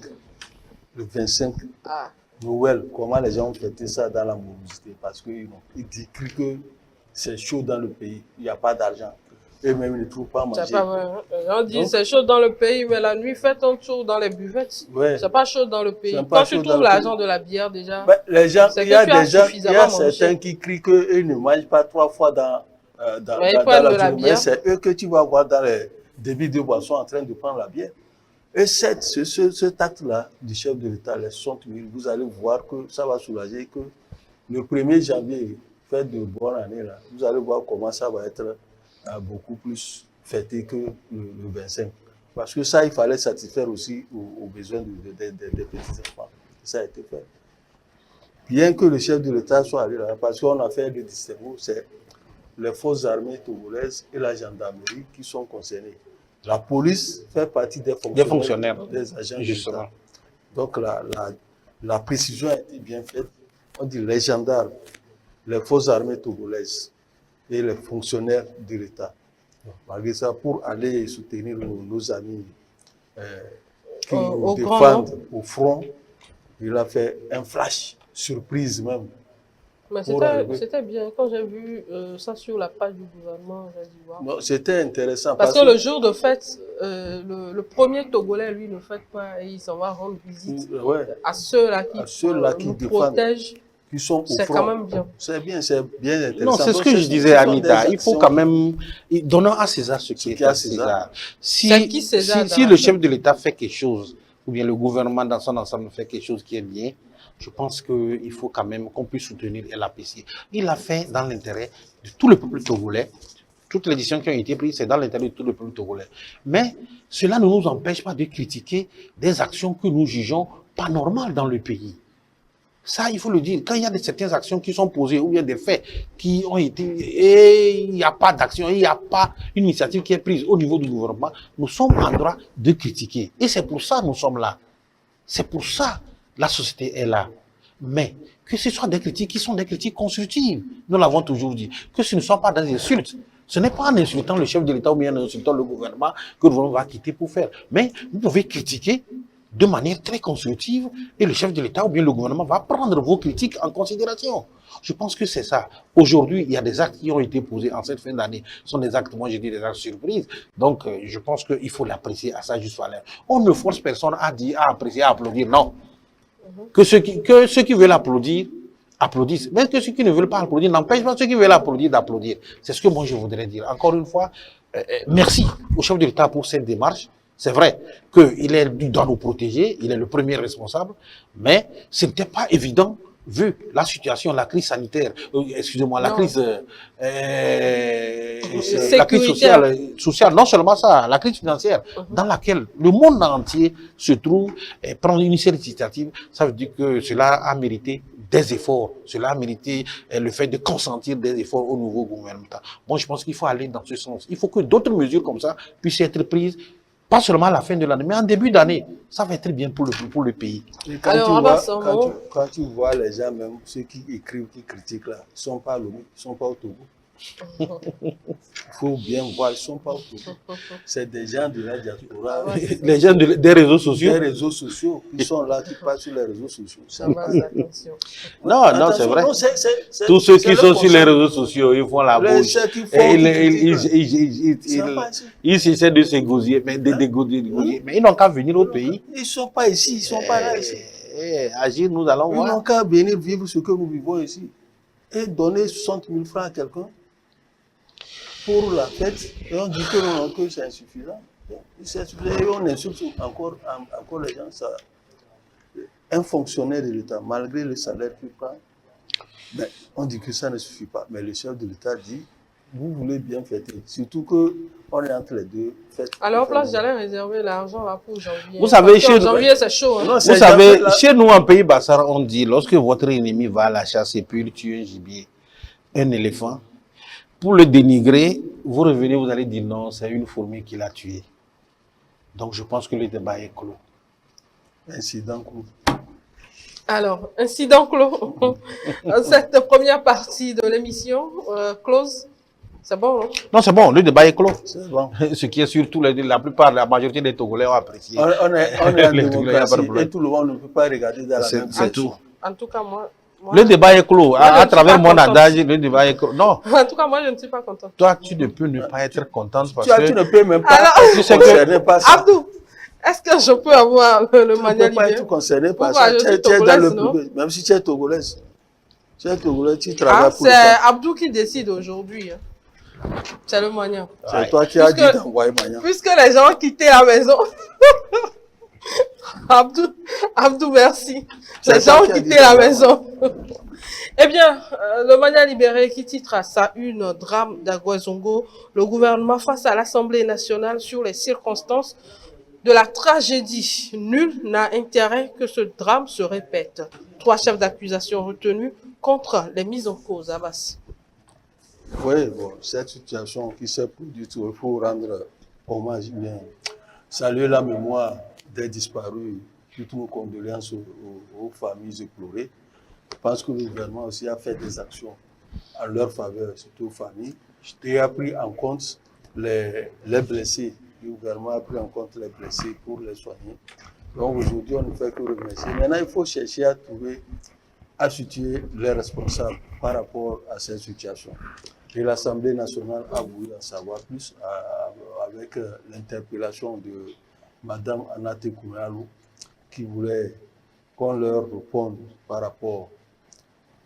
Noël, comment les gens ont fêté ça dans la morosité. Parce qu'ils décrivent que c'est chaud dans le pays, il n'y a pas d'argent. Eux-mêmes, ils ne trouvent pas à manger. C'est pas vrai. On dit c'est chaud dans le pays, mais la nuit, faites un tour dans les buvettes. Ouais. C'est pas chaud dans le pays. C'est pas Quand chaud tu dans trouves le l'argent pays. de la bière déjà, Ben, les gens, c'est il y a que tu as des gens, il y suffisamment a mangé. certains qui crient qu'ils ne mangent pas 3 fois dans Mais ils dans prennent la de la journée. bière. Mais c'est eux que tu vas voir dans les débits de boissons en train de prendre la bière. Et cet acte-là du chef de l'État, les 60 000, vous allez voir que ça va soulager, que le 1er janvier, fête de bonne année, là, vous allez voir comment ça va être beaucoup plus fêté que le 25. Parce que ça, il fallait satisfaire aussi aux besoins des petits enfants. Ça a été fait. Bien que le chef de l'État soit allé là, parce qu'on a fait le distinguo, c'est les forces armées togolaises et la gendarmerie qui sont concernés. La police fait partie des fonctionnaires, des agents de l'État. Donc la précision a été bien faite. On dit les gendarmes, les forces armées togolaises et les fonctionnaires de l'État. Malgré ça, pour aller soutenir nos amis qui nous défendent au front, il a fait un flash, surprise même. Mais c'était bien. Quand j'ai vu ça sur la page du gouvernement, j'ai dit waouh. C'était intéressant. Parce que le jour de fête, le premier Togolais, lui, ne fête pas et il s'en va rendre visite à ceux-là qui nous protègent. Qui sont au front. C'est quand même bien. C'est bien intéressant. Non, c'est ce que je disais, Anita. Il faut quand même donner à César ce qui est à César. Si le chef de l'État fait quelque chose, ou bien le gouvernement dans son ensemble fait quelque chose qui est bien, je pense qu'il faut quand même qu'on puisse soutenir et l'apprécier. Il l'a fait dans l'intérêt de tout le peuple togolais. Toutes les décisions qui ont été prises, c'est dans l'intérêt de tout le peuple togolais. Mais cela ne nous empêche pas de critiquer des actions que nous jugeons pas normales dans le pays. Ça, il faut le dire. Quand il y a certaines actions qui sont posées, ou il y a des faits qui ont été, et il n'y a pas d'action, il n'y a pas une initiative qui est prise au niveau du gouvernement, nous sommes en droit de critiquer. Et c'est pour ça que nous sommes là. C'est pour ça que la société est là. Mais que ce soit des critiques qui sont des critiques constructives, nous l'avons toujours dit, que ce ne soit pas des insultes. Ce n'est pas en insultant le chef de l'État ou bien en insultant le gouvernement que le gouvernement va quitter pour faire. Mais vous pouvez critiquer de manière très constructive et le chef de l'État ou bien le gouvernement va prendre vos critiques en considération. Je pense que c'est ça. Aujourd'hui, il y a des actes qui ont été posés en cette fin d'année. Ce sont des actes, moi je dis des actes surprises. Donc, je pense qu'il faut l'apprécier à sa juste valeur. On ne force personne à dire, à apprécier, à applaudir. Non. Que ceux qui veulent applaudir, applaudissent. Mais que ceux qui ne veulent pas applaudir n'empêchent pas ceux qui veulent applaudir d'applaudir. C'est ce que moi je voudrais dire. Encore une fois, merci au chef de l'État pour cette démarche. C'est vrai qu'il doit nous protéger, il est le premier responsable, mais ce n'était pas évident vu la situation, la crise sanitaire, excusez-moi, la crise sociale, non seulement ça, la crise financière, dans laquelle le monde entier se trouve, prendre une initiative, ça veut dire que cela a mérité des efforts, cela a mérité le fait de consentir des efforts au nouveau gouvernement. Bon, je pense qu'il faut aller dans ce sens. Il faut que d'autres mesures comme ça puissent être prises. Pas seulement à la fin de l'année, mais en début d'année, ça va être bien pour le pays. Et quand tu vois les gens, même ceux qui écrivent, qui critiquent là, ils ne sont pas au Togo. Il faut bien voir, ils ne sont pas au côté. C'est des gens de la diaspora, Les gens des réseaux sociaux. des réseaux sociaux qui sont là, qui passent sur les réseaux sociaux. Ça va, attention. Non, non, c'est vrai. Non, Tous ceux qui c'est sont leur sur les conscience. réseaux sociaux, ils font la Les bouche. ceux qui font, Et C'est pas ici. ils essaient de s'égosier, mais mais ils n'ont qu'à venir au pays. Ils ne sont pas ici, ils ne sont pas là ici. Agir, nous allons Ils n'ont voir. qu'à venir vivre ce que nous vivons ici. Et donner 60 000 francs à quelqu'un pour la fête. Et on dit que non, que c'est insuffisant. C'est insuffisant. Et on insulte encore les gens. Ça. Un fonctionnaire de l'État, malgré le salaire qu'il prend, mais on dit que ça ne suffit pas. Mais le chef de l'État dit, vous voulez bien fêter. Surtout qu'on est entre les deux fêtes. Alors, place, j'allais réserver l'argent là pour janvier. Vous savez, Parce qu'en chez- janvier, c'est chaud. Hein. Non, Vous c'est savez, jamais là. chez nous, en pays Bassar, on dit, lorsque votre ennemi va à la chasse et puis il tue un gibier, un éléphant, pour le dénigrer, vous revenez, vous allez dire non, c'est une fourmi qui l'a tué. Donc, je pense que le débat est clos. Incident clos. Alors, incident clos. Cette première partie de l'émission close. C'est bon, non? Non, c'est bon, le débat est clos. C'est bon. Ce qui est surtout, la plupart, la majorité des Togolais ont apprécié. On est en Les Togolais, il y a pas de démocratie problème. et tout le monde ne peut pas regarder dans la même C'est direction. tout. En tout cas, moi Le débat est clos. Moi, À je ne suis travers pas mon contente. adage, le débat est clos. Non, en tout cas, moi, je ne suis pas contente. toi, tu ne peux ne pas être contente parce Tu que ne peux même pas Alors- être Tu sais que- concerné par ça. Abdou, est-ce que je peux avoir le Tu ne manuel peux pas libéré? être concerné par Pourquoi? ça. Je Tu suis es dans togolaise, le non? privé. Même si tu es togolaise. Tu es togolais, tu Ah, travailles pour c'est ça. Abdou qui décide aujourd'hui. Hein. C'est le moyen. C'est toi qui as dit Puisque- d'envoyer Magnan. Puisque les gens ont quitté la maison. Abdou, merci. C'est Les toi gens ont qui as quitté dit la ça. maison. Eh bien, le Mania libéré qui titre à sa une drame d'Aguazongo, le gouvernement face à l'Assemblée nationale sur les circonstances de la tragédie. Nul n'a intérêt que ce drame se répète. 3 chefs d'accusation retenus contre les mises en cause. Abbas. Oui, bon, cette situation qui s'est produite, il faut rendre hommage, bien, saluer la mémoire des disparus, toutes nos condoléances aux familles éplorées. Je pense que le gouvernement aussi a fait des actions en leur faveur, surtout aux familles, et a pris en compte les blessés. Le gouvernement a pris en compte les blessés pour les soigner. Donc aujourd'hui, on ne fait que remercier. Maintenant, il faut chercher à trouver, à situer les responsables par rapport à cette situation. Et l'Assemblée nationale a voulu en savoir plus avec l'interpellation de Mme Anate Kounalou, qui voulait qu'on leur réponde par rapport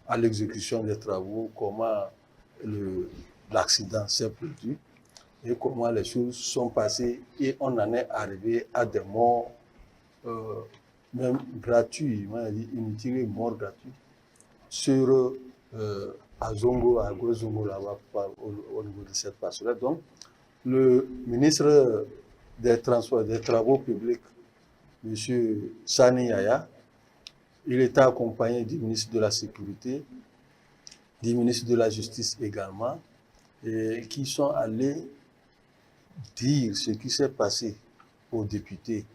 à l'exécution des travaux, comment l'accident s'est produit et comment les choses sont passées. Et on en est arrivé à des morts, même gratuits, inutiles, morts gratuits, sur à Zongo, à Gozongo, là-bas, au niveau de cette passerelle. Donc, le ministre des Transports, des Travaux publics, M. Sani Yaya, il était accompagné du ministre de la Sécurité, du ministre de la Justice également, et qui sont allés dire ce qui s'est passé aux députés.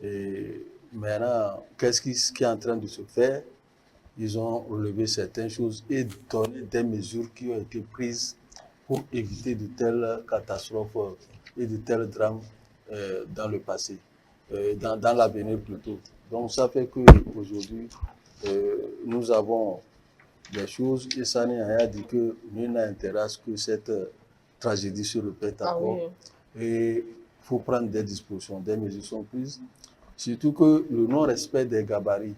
Et maintenant, qu'est-ce qui est en train de se faire? Ils ont relevé certaines choses et donné des mesures qui ont été prises pour éviter de telles catastrophes et de tels drames dans le passé, dans l'avenir plutôt. Donc ça fait qu'aujourd'hui, nous avons des choses et Sani a dit que nul n'a intérêt à ce que cette tragédie se répète encore. Oui. Et il faut prendre des dispositions, des mesures sont prises. Surtout que le non-respect des gabarits,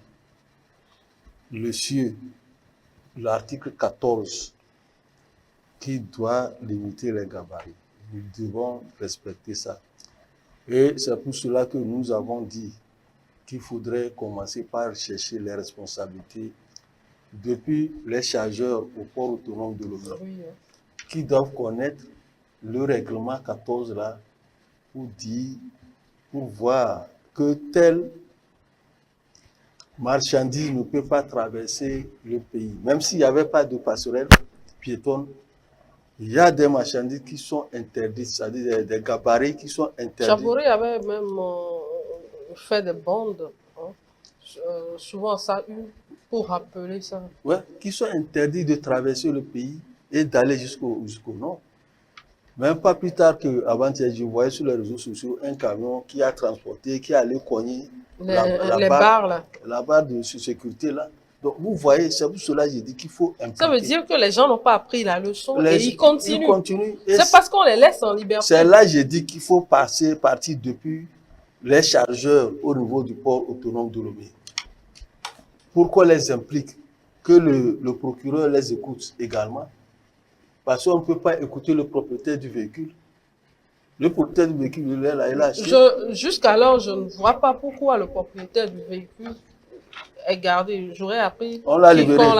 le CIE, l'article 14, qui doit limiter les gabarits. Nous devons respecter ça. Et c'est pour cela que nous avons dit qu'il faudrait commencer par chercher les responsabilités depuis les chargeurs au port autonome de Lomé, oui, qui doivent connaître le règlement 14 là pour voir que telle marchandise ne peut pas traverser le pays. Même s'il n'y avait pas de passerelle piétonne, il y a des marchandises qui sont interdites, c'est-à-dire des gabarits qui sont interdits. Chabouré avait même fait des bandes, hein, souvent ça pour rappeler ça. Oui, qui sont interdits de traverser le pays et d'aller jusqu'au nord. Même pas plus tard qu'avant-hier, je voyais sur les réseaux sociaux un camion qui a transporté, qui allait cogner les barres là. la barre de sécurité là. Donc vous voyez, c'est pour cela que j'ai dit qu'il faut impliquer. Ça veut dire que les gens n'ont pas appris la leçon et ils continuent. Ils continuent. C'est parce qu'on les laisse en liberté. C'est là que j'ai dit qu'il faut partir depuis les chargeurs au niveau du port autonome de Lomé. Pourquoi les implique? Que le procureur les écoute également. Parce qu'on ne peut pas écouter le propriétaire du véhicule. Le propriétaire du véhicule, il est là, il a acheté. Jusqu'alors, je ne vois pas pourquoi le propriétaire du véhicule est gardé. J'aurais appris qu'on l'a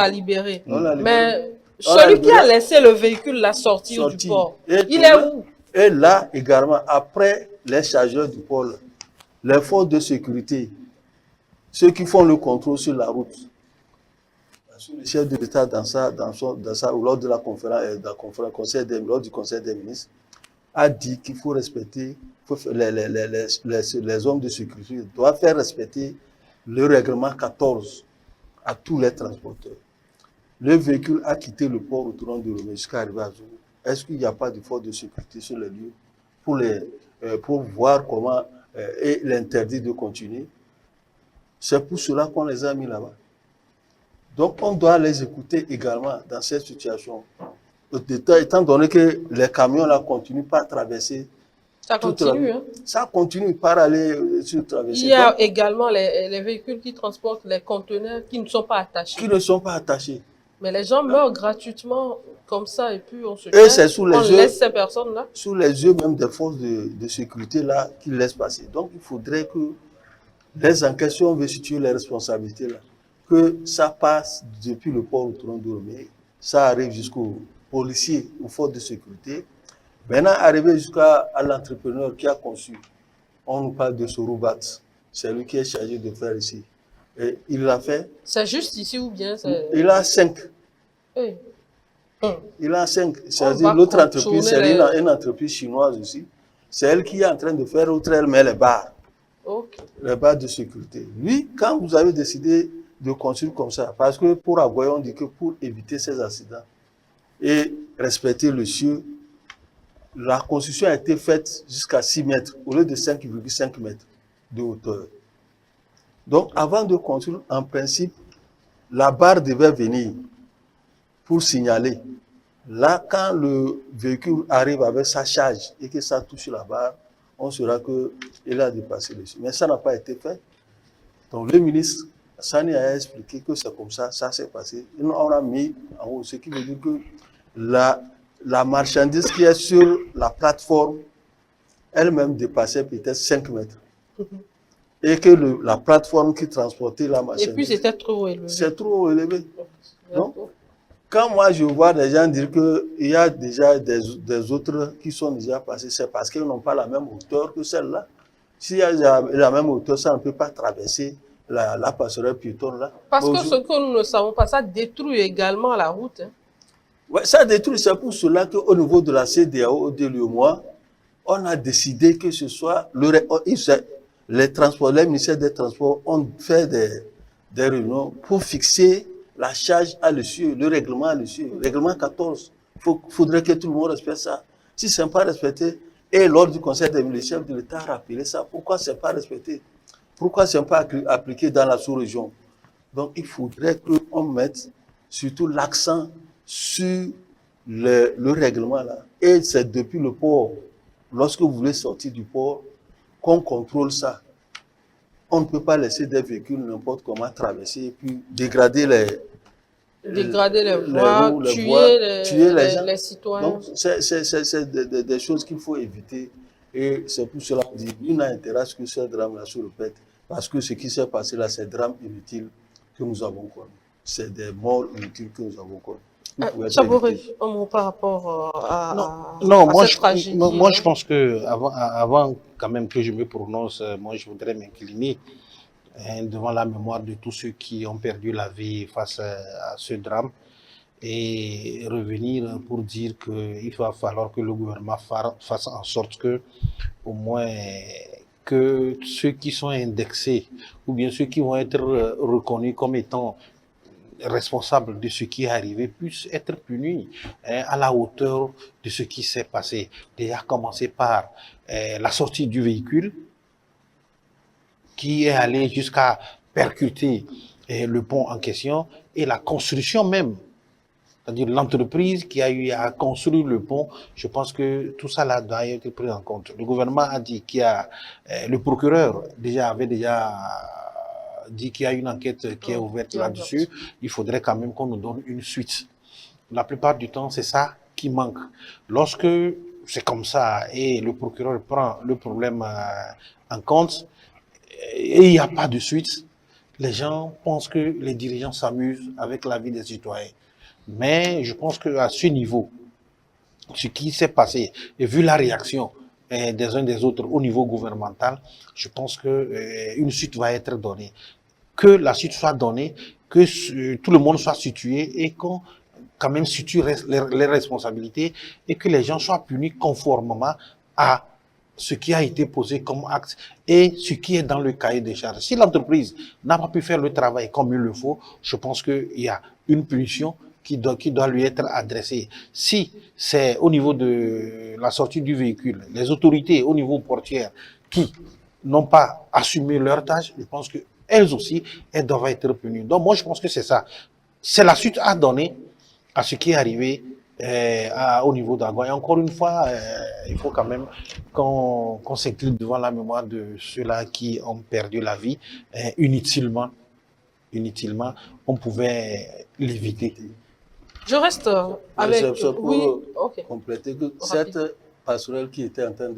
libéré. Mais celui qui a laissé le véhicule la sortir du port, il est où? Et là, également, après les chargeurs du port, les forces de sécurité, ceux qui font le contrôle sur la route, le chef de l'État lors de la conférence, lors du conseil des ministres, a dit qu'il faut respecter, les hommes de sécurité doivent faire respecter le règlement 14 à tous les transporteurs. Le véhicule a quitté le port autonome de Lomé jusqu'à arriver à Zougou. Est-ce qu'il n'y a pas de force de sécurité sur les lieux pour voir comment et l'interdit de continuer? C'est pour cela qu'on les a mis là-bas. Donc, on doit les écouter également dans cette situation. Étant donné que les camions là continuent pas à traverser. Ça continue, hein? Ça continue par aller sur traverser. Il y a également les véhicules qui transportent les conteneurs qui ne sont pas attachés. Qui ne sont pas attachés. Mais les gens meurent gratuitement comme ça et puis on se laisse ces personnes-là. Sous les yeux même des forces de sécurité là qui laissent passer. Donc, il faudrait que les enquêtes, si on veut situer les responsabilités là, que ça passe depuis le port autonome de Lomé, ça arrive jusqu'aux policiers, aux forces de sécurité. Maintenant, arrivé jusqu'à l'entrepreneur qui a conçu, on nous parle de Soroubat, c'est lui qui est chargé de faire ici. Et il l'a fait. C'est juste ici ou bien c'est... Il a 5. Hey. Il a 5. C'est-à-dire l'autre entreprise, c'est une entreprise chinoise aussi. C'est elle qui est en train de faire outre elle, mais les barres. Okay. Les barres de sécurité. Lui, quand vous avez décidé de construire comme ça, parce que pour Agoye, on dit que pour éviter ces accidents et respecter le cieux, la construction a été faite jusqu'à 6 mètres au lieu de 5,5 mètres de hauteur. Donc, avant de construire, en principe, la barre devait venir pour signaler. Là, quand le véhicule arrive avec sa charge et que ça touche la barre, on saura qu'il a dépassé le cieux. Mais ça n'a pas été fait. Donc, le ministre Sani a expliqué que c'est comme ça, ça s'est passé. On a mis en haut, ce qui veut dire que la marchandise qui est sur la plateforme, elle-même dépassait peut-être 5 mètres. Et que la plateforme qui transportait la marchandise... Et puis c'était trop élevé. C'est trop élevé. Donc, quand moi je vois des gens dire qu'il y a déjà des autres qui sont déjà passés, c'est parce qu'ils n'ont pas la même hauteur que celle-là. S'il y a la même hauteur, ça ne peut pas traverser la passerelle piétonne là. Parce que ce que nous ne savons pas, ça détruit également la route. Hein. Ouais, ça détruit, c'est pour cela qu'au niveau de la CEDEAO, de l'UEMOA, on a décidé que ce soit les ministères des Transports ont fait des réunions pour fixer la charge à l'essieu, le règlement à l'essieu, règlement 14. Il faudrait que tout le monde respecte ça. Si ce n'est pas respecté, et lors du conseil des ministres, le chef de l'État a rappelé ça, pourquoi ce n'est pas respecté? Pourquoi ce n'est pas appliqué dans la sous-région? Donc, il faudrait qu'on mette surtout l'accent sur le règlement là. Et c'est depuis le port, lorsque vous voulez sortir du port, qu'on contrôle ça. On ne peut pas laisser des véhicules n'importe comment traverser et puis dégrader les voies, tuer les citoyens. Donc, c'est des choses qu'il faut éviter. Et c'est pour cela qu'on dit, il n'a intérêt à ce que ce drame-là se répète. Parce que ce qui s'est passé là, c'est un drame inutile que nous avons connu. C'est des morts inutiles que nous avons connu. Chabouré, un mot par rapport à cette tragédie. Moi, je pense que avant quand même que je me prononce, moi, je voudrais m'incliner devant la mémoire de tous ceux qui ont perdu la vie face à ce drame et revenir pour dire qu'il va falloir que le gouvernement fasse en sorte que, au moins, que ceux qui sont indexés ou bien ceux qui vont être reconnus comme étant responsables de ce qui est arrivé puissent être punis à la hauteur de ce qui s'est passé. Déjà commencer par la sortie du véhicule qui est allé jusqu'à percuter le pont en question et la construction même, c'est-à-dire l'entreprise qui a eu à construire le pont. Je pense que tout ça là doit être pris en compte. Le gouvernement a dit qu'il y a, le procureur avait déjà dit qu'il y a une enquête qui est ouverte là-dessus. Il faudrait quand même qu'on nous donne une suite. La plupart du temps, c'est ça qui manque. Lorsque c'est comme ça et le procureur prend le problème en compte et il n'y a pas de suite, les gens pensent que les dirigeants s'amusent avec la vie des citoyens. Mais je pense qu'à ce niveau, ce qui s'est passé, et vu la réaction des uns des autres au niveau gouvernemental, je pense que une suite va être donnée. Que la suite soit donnée, que tout le monde soit situé et qu'on quand même situe les responsabilités et que les gens soient punis conformément à ce qui a été posé comme acte et ce qui est dans le cahier des charges. Si l'entreprise n'a pas pu faire le travail comme il le faut, je pense qu'il y a une punition qui doit lui être adressée. Si c'est au niveau de la sortie du véhicule, les autorités au niveau portière qui n'ont pas assumé leur tâche, je pense que elles aussi, elles doivent être punies. Donc moi, je pense que c'est ça. C'est la suite à donner à ce qui est arrivé au niveau d'Angoua. Et encore une fois, il faut quand même qu'on s'incline devant la mémoire de ceux-là qui ont perdu la vie inutilement. On pouvait l'éviter. Je reste avec... pour compléter que cette passerelle qui était en train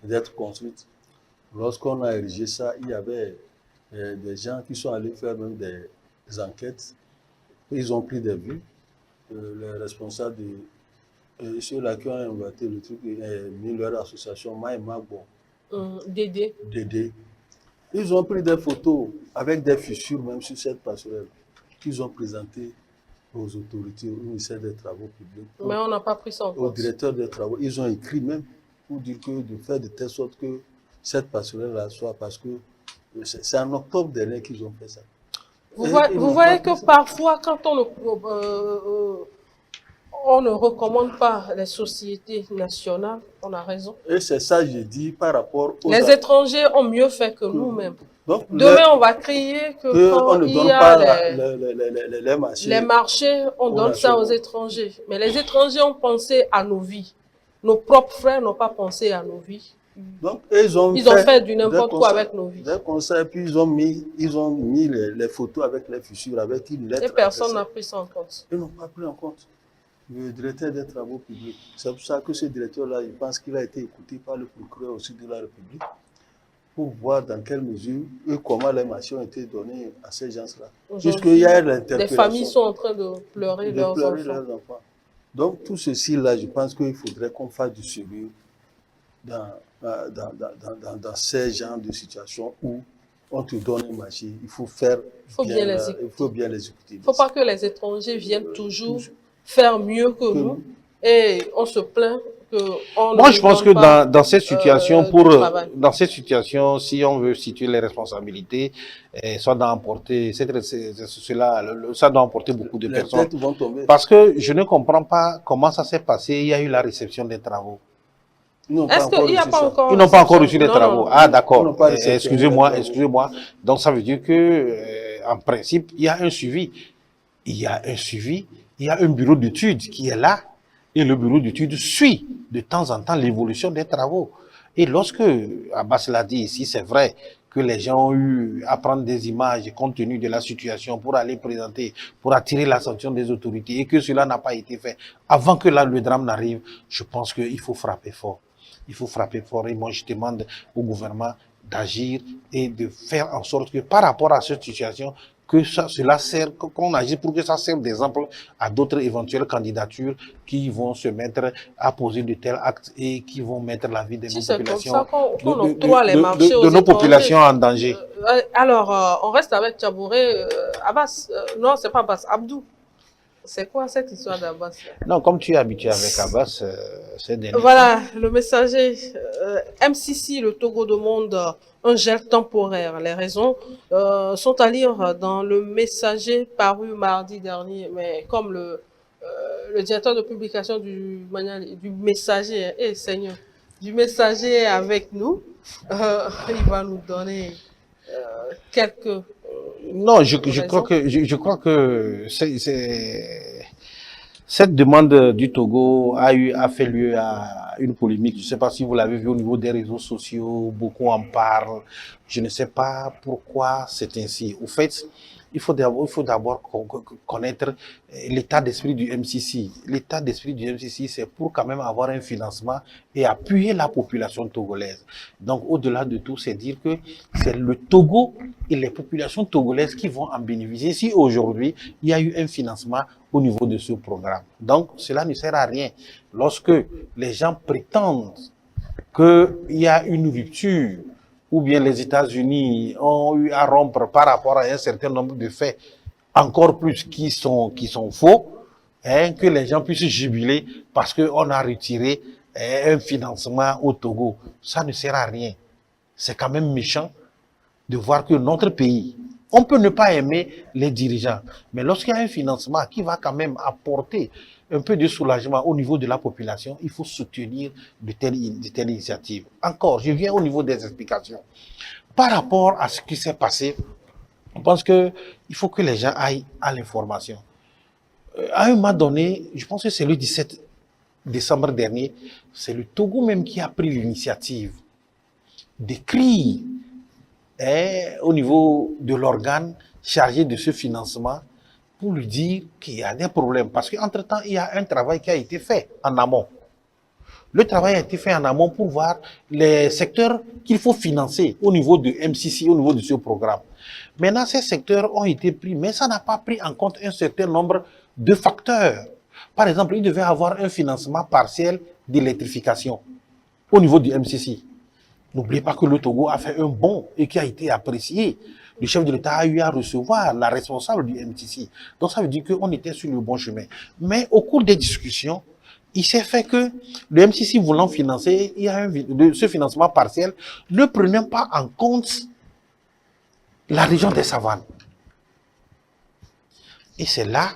d'être construite, lorsqu'on a érigé ça, il y avait des gens qui sont allés faire même des enquêtes. Ils ont pris des vues. Les responsables de ceux-là qui ont inventé le truc et mis leur association Maïma Dédé. Ils ont pris des photos avec des fissures même sur cette passerelle qu'ils ont présentées aux autorités, au ministère des Travaux publics. Mais on n'a pas pris ça en compte. Au directeur des Travaux. Ils ont écrit même pour dire que de faire de telle sorte que cette passerelle-là soit, parce que c'est en octobre dernier qu'ils ont fait ça. Vous voyez que parfois, quand on ne recommande pas les sociétés nationales, on a raison. Et c'est ça, je dis, par rapport aux... Les étrangers ont mieux fait que nous-mêmes. Donc, demain, on va crier que quand on ne il donne y a pas les marchés, on donne ça aux étrangers. Mais les étrangers ont pensé à nos vies. Nos propres frères n'ont pas pensé à nos vies. Donc, ils ont fait du n'importe quoi avec nos vies. Des conseils, puis ils ont mis les photos avec les fissures, avec une lettre. Et personne n'a pris ça en compte. Ils n'ont pas pris en compte. Le directeur des Travaux publics, c'est pour ça que ce directeur-là, il pense qu'il a été écouté par le procureur aussi de la République pour voir dans quelle mesure et comment les marchés ont été donnés à ces gens-là. Puisqu'il y a l'interpellation. Les familles sont en train de pleurer leurs enfants. Donc, tout ceci-là, je pense qu'il faudrait qu'on fasse du sérieux dans ces genres de situations où on te donne un marché, il faut bien l'exécuter. Il ne faut pas que les étrangers viennent toujours faire mieux que nous et on se plaint qu'on... Moi, je pense que dans cette situation, dans cette situation, si on veut situer les responsabilités, ça doit emporter beaucoup de personnes. Les têtes vont tomber. Parce que je ne comprends pas comment ça s'est passé. Il y a eu la réception des travaux. Est-ce qu'il n'y a pas encore... Ils n'ont pas encore reçu les travaux. Ah, d'accord. Excusez-moi. Donc, ça veut dire que, en principe, il y a un suivi. Il y a un bureau d'études qui est là. Et le bureau d'études suit de temps en temps l'évolution des travaux. Et lorsque, Abbas l'a dit ici, c'est vrai que les gens ont eu à prendre des images compte tenu de la situation pour aller présenter, pour attirer l'attention des autorités et que cela n'a pas été fait avant que le drame n'arrive, je pense qu'il faut frapper fort. Il faut frapper fort et moi je demande au gouvernement d'agir et de faire en sorte que par rapport à cette situation, que cela sert, qu'on agisse pour que ça serve d'exemple à d'autres éventuelles candidatures qui vont se mettre à poser de tels actes et qui vont mettre la vie de nos populations, de nos populations en danger. Alors, on reste avec Tchabouré. Abbas, non, c'est pas Abbas, Abdou. C'est quoi cette histoire d'Abbas là? Non, comme tu es habitué avec Abbas, c'est dernier. Voilà, le messager MCC, le Togo demande un gel temporaire. Les raisons sont à lire dans le messager paru mardi dernier. Mais comme le directeur de publication du messager, Seigneur, du messager est avec nous, il va nous donner quelques... Non, je crois que cette demande du Togo a fait lieu à une polémique. Je ne sais pas si vous l'avez vu au niveau des réseaux sociaux, beaucoup en parlent. Je ne sais pas pourquoi c'est ainsi. Au fait, il faut d'abord connaître l'état d'esprit du MCC. L'état d'esprit du MCC, c'est pour quand même avoir un financement et appuyer la population togolaise. Donc, au-delà de tout, c'est dire que c'est le Togo et les populations togolaises qui vont en bénéficier si aujourd'hui, il y a eu un financement au niveau de ce programme. Donc, cela ne sert à rien. Lorsque les gens prétendent qu'il y a une rupture, ou bien les États-Unis ont eu à rompre par rapport à un certain nombre de faits, encore plus qui sont faux, hein, que les gens puissent jubiler parce qu'on a retiré un financement au Togo. Ça ne sert à rien. C'est quand même méchant de voir que notre pays, on peut ne pas aimer les dirigeants, mais lorsqu'il y a un financement qui va quand même apporter un peu de soulagement au niveau de la population, il faut soutenir de telles initiatives. Encore, je viens au niveau des explications. Par rapport à ce qui s'est passé, je pense qu'il faut que les gens aillent à l'information. À un moment donné, je pense que c'est le 17 décembre dernier, c'est le Togo même qui a pris l'initiative d'écrire au niveau de l'organe chargé de ce financement pour lui dire qu'il y a des problèmes. Parce qu'entre-temps, il y a un travail qui a été fait en amont. Le travail a été fait en amont pour voir les secteurs qu'il faut financer au niveau de MCC, au niveau de ce programme. Maintenant, ces secteurs ont été pris, mais ça n'a pas pris en compte un certain nombre de facteurs. Par exemple, il devait avoir un financement partiel d'électrification au niveau du MCC. N'oubliez pas que le Togo a fait un bond et qui a été apprécié. Le chef de l'État a eu à recevoir la responsable du MCC. Donc ça veut dire qu'on était sur le bon chemin. Mais au cours des discussions, il s'est fait que le MCC voulant financer, il y a ce financement partiel, ne prenant pas en compte la région des savanes. Et c'est là,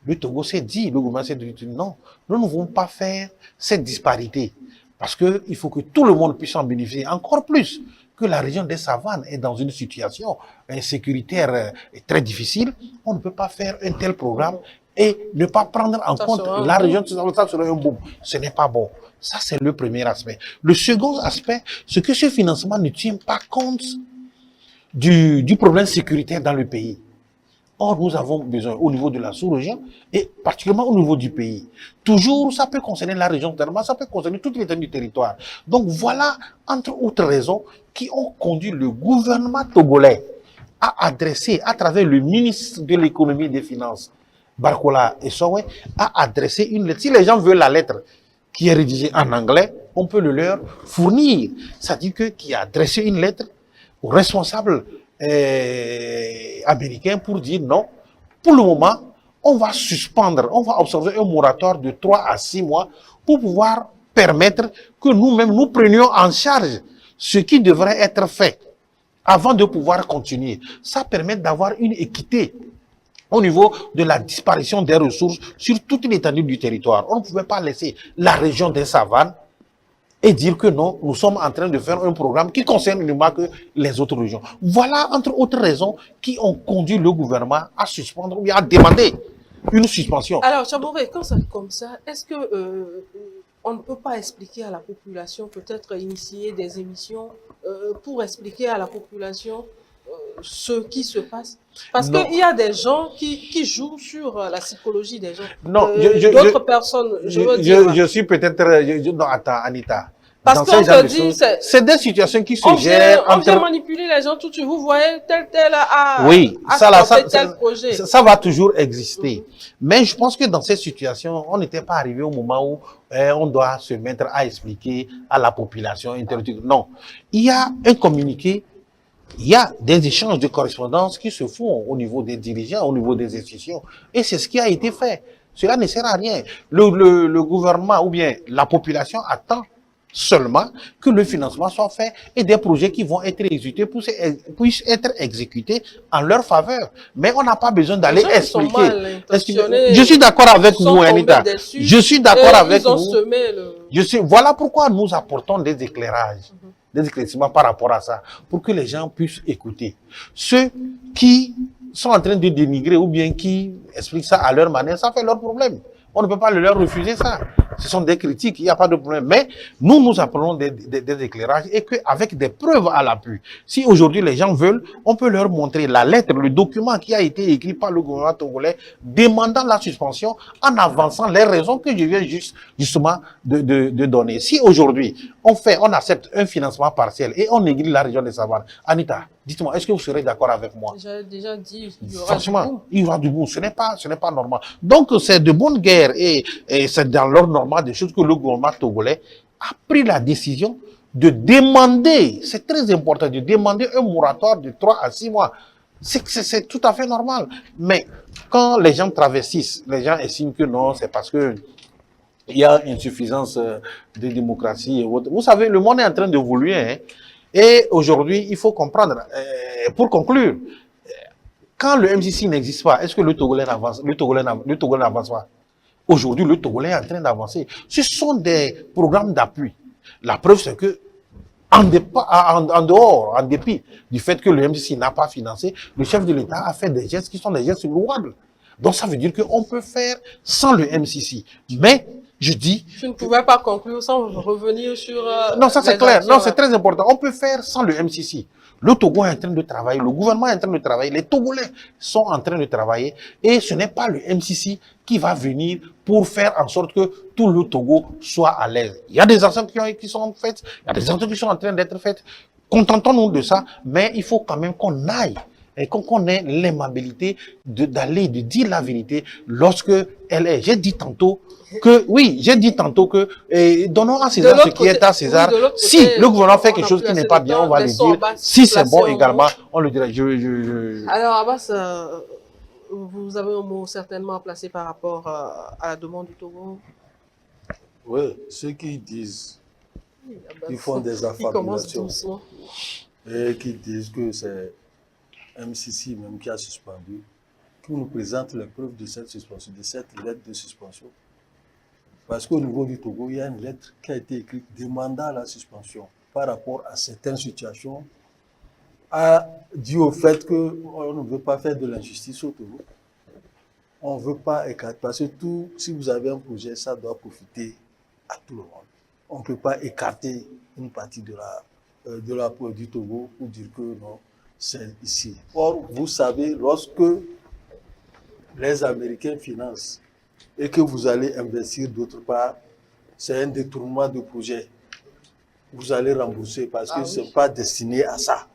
le Togo s'est dit, le gouvernement s'est dit, non, nous ne voulons pas faire cette disparité. Parce qu'il faut que tout le monde puisse en bénéficier, encore plus que la région des savanes est dans une situation sécuritaire très difficile. On ne peut pas faire un tel programme et ne pas prendre en compte la région des savanes. Ça serait un boom. Ce n'est pas bon. Ça, c'est le premier aspect. Le second aspect, c'est que ce financement ne tient pas compte du problème sécuritaire dans le pays. Or, nous avons besoin au niveau de la sous-région et particulièrement au niveau du pays. Toujours, ça peut concerner la région tellement, ça peut concerner toute l'étendue du territoire. Donc voilà, entre autres raisons, qui ont conduit le gouvernement togolais à adresser, à travers le ministre de l'économie et des finances, Barkola et Sowe, à adresser une lettre. Si les gens veulent la lettre qui est rédigée en anglais, on peut le leur fournir. C'est-à-dire qui a adressé une lettre au responsable américain pour dire non, pour le moment, on va suspendre, on va observer un moratoire de 3 à 6 mois pour pouvoir permettre que nous-mêmes nous prenions en charge ce qui devrait être fait avant de pouvoir continuer. Ça permet d'avoir une équité au niveau de la disparition des ressources sur toute l'étendue du territoire. On ne pouvait pas laisser la région des savanes et dire que non, nous sommes en train de faire un programme qui concerne uniquement que les autres régions. Voilà, entre autres raisons, qui ont conduit le gouvernement à suspendre ou bien à demander une suspension. Alors, Chaboré, quand c'est comme ça, est-ce que on ne peut pas expliquer à la population, peut-être initier des émissions pour expliquer à la population ce qui se passe? Parce qu'il y a des gens qui jouent sur la psychologie des gens. Non, d'autres personnes, je veux dire. Je suis peut-être... Non, attends, Anita. Parce qu'on te dit... C'est des situations qui se gèrent on vient manipuler les gens tout de suite. Vous voyez, tel a... Oui, tel projet. Ça va toujours exister. Mais je pense que dans cette situation, on n'était pas arrivé au moment où on doit se mettre à expliquer à la population. Non. Il y a un communiqué il y a des échanges de correspondance qui se font au niveau des dirigeants, au niveau des institutions. Et c'est ce qui a été fait. Cela ne sert à rien. Le gouvernement ou bien la population attend seulement que le financement soit fait et des projets qui vont être exécutés puissent être exécutés en leur faveur. Mais on n'a pas besoin d'aller expliquer. Je suis d'accord avec vous, Anita. Je suis d'accord avec vous. Voilà pourquoi nous apportons des éclairages, des éclaircissements par rapport à ça, pour que les gens puissent écouter. Ceux qui sont en train de dénigrer ou bien qui expliquent ça à leur manière, ça fait leur problème. On ne peut pas leur refuser ça. Ce sont des critiques, il n'y a pas de problème. Mais nous apprenons des éclairages et qu'avec des preuves à l'appui. Si aujourd'hui les gens veulent, on peut leur montrer la lettre, le document qui a été écrit par le gouvernement togolais demandant la suspension en avançant les raisons que je viens justement de donner. Si aujourd'hui on accepte un financement partiel et on néglige la région des Savanes, Anita, dites-moi, est-ce que vous serez d'accord avec moi? J'ai déjà dit, il y aura franchement, du boom. il y aura du boom. Ce n'est pas normal. Donc, c'est de bonne guerre et c'est dans l'ordre normal des choses que le gouvernement togolais a pris la décision de demander, c'est très important, de demander un moratoire de 3 à 6 mois. C'est tout à fait normal. Mais quand les gens travestissent, les gens estiment que non, c'est parce que il y a insuffisance de démocratie et autres. Vous savez, le monde est en train d'évoluer, hein. Et aujourd'hui, il faut comprendre, pour conclure, quand le MCC n'existe pas, est-ce que le Togolais n'avance pas? Aujourd'hui, le Togolais est en train d'avancer. Ce sont des programmes d'appui. La preuve, c'est que, en dépit du fait que le MCC n'a pas financé, le chef de l'État a fait des gestes qui sont des gestes louables. Donc, ça veut dire qu'on peut faire sans le MCC. Mais, je dis... Tu ne pouvais pas conclure sans revenir sur... non, ça c'est clair. Non, c'est très important. On peut faire sans le MCC. Le Togo est en train de travailler, le gouvernement est en train de travailler, les Togolais sont en train de travailler et ce n'est pas le MCC qui va venir pour faire en sorte que tout le Togo soit à l'aise. Il y a des actions qui sont faites, il y a des actions qui sont en train d'être faites. Contentons-nous de ça, mais il faut quand même qu'on aille et qu'on ait l'aimabilité d'aller, de dire la vérité lorsque elle est. J'ai dit tantôt que, donnons à César ce qui est à César. Oui, si le gouvernement fait quelque chose qui n'est pas bien, on va le dire. Si c'est bon également, on le dira. Alors, Abbas, vous avez un mot certainement placé par rapport à la demande du Togo? Oui, ceux qui disent, qui font des affabulations et qui disent que c'est MCC même qui a suspendu, qui nous présente les preuves de cette suspension, de cette lettre de suspension. Parce qu'au niveau du Togo, il y a une lettre qui a été écrite demandant la suspension par rapport à certaines situations, dû au fait qu'on ne veut pas faire de l'injustice au Togo. On ne veut pas écarter, parce que si vous avez un projet, ça doit profiter à tout le monde. On ne peut pas écarter une partie du Togo pour dire que non, c'est ici. Or, vous savez, lorsque les Américains financent et que vous allez investir d'autre part, c'est un détournement de projet. Vous allez rembourser parce que ce n'est pas destiné à ça.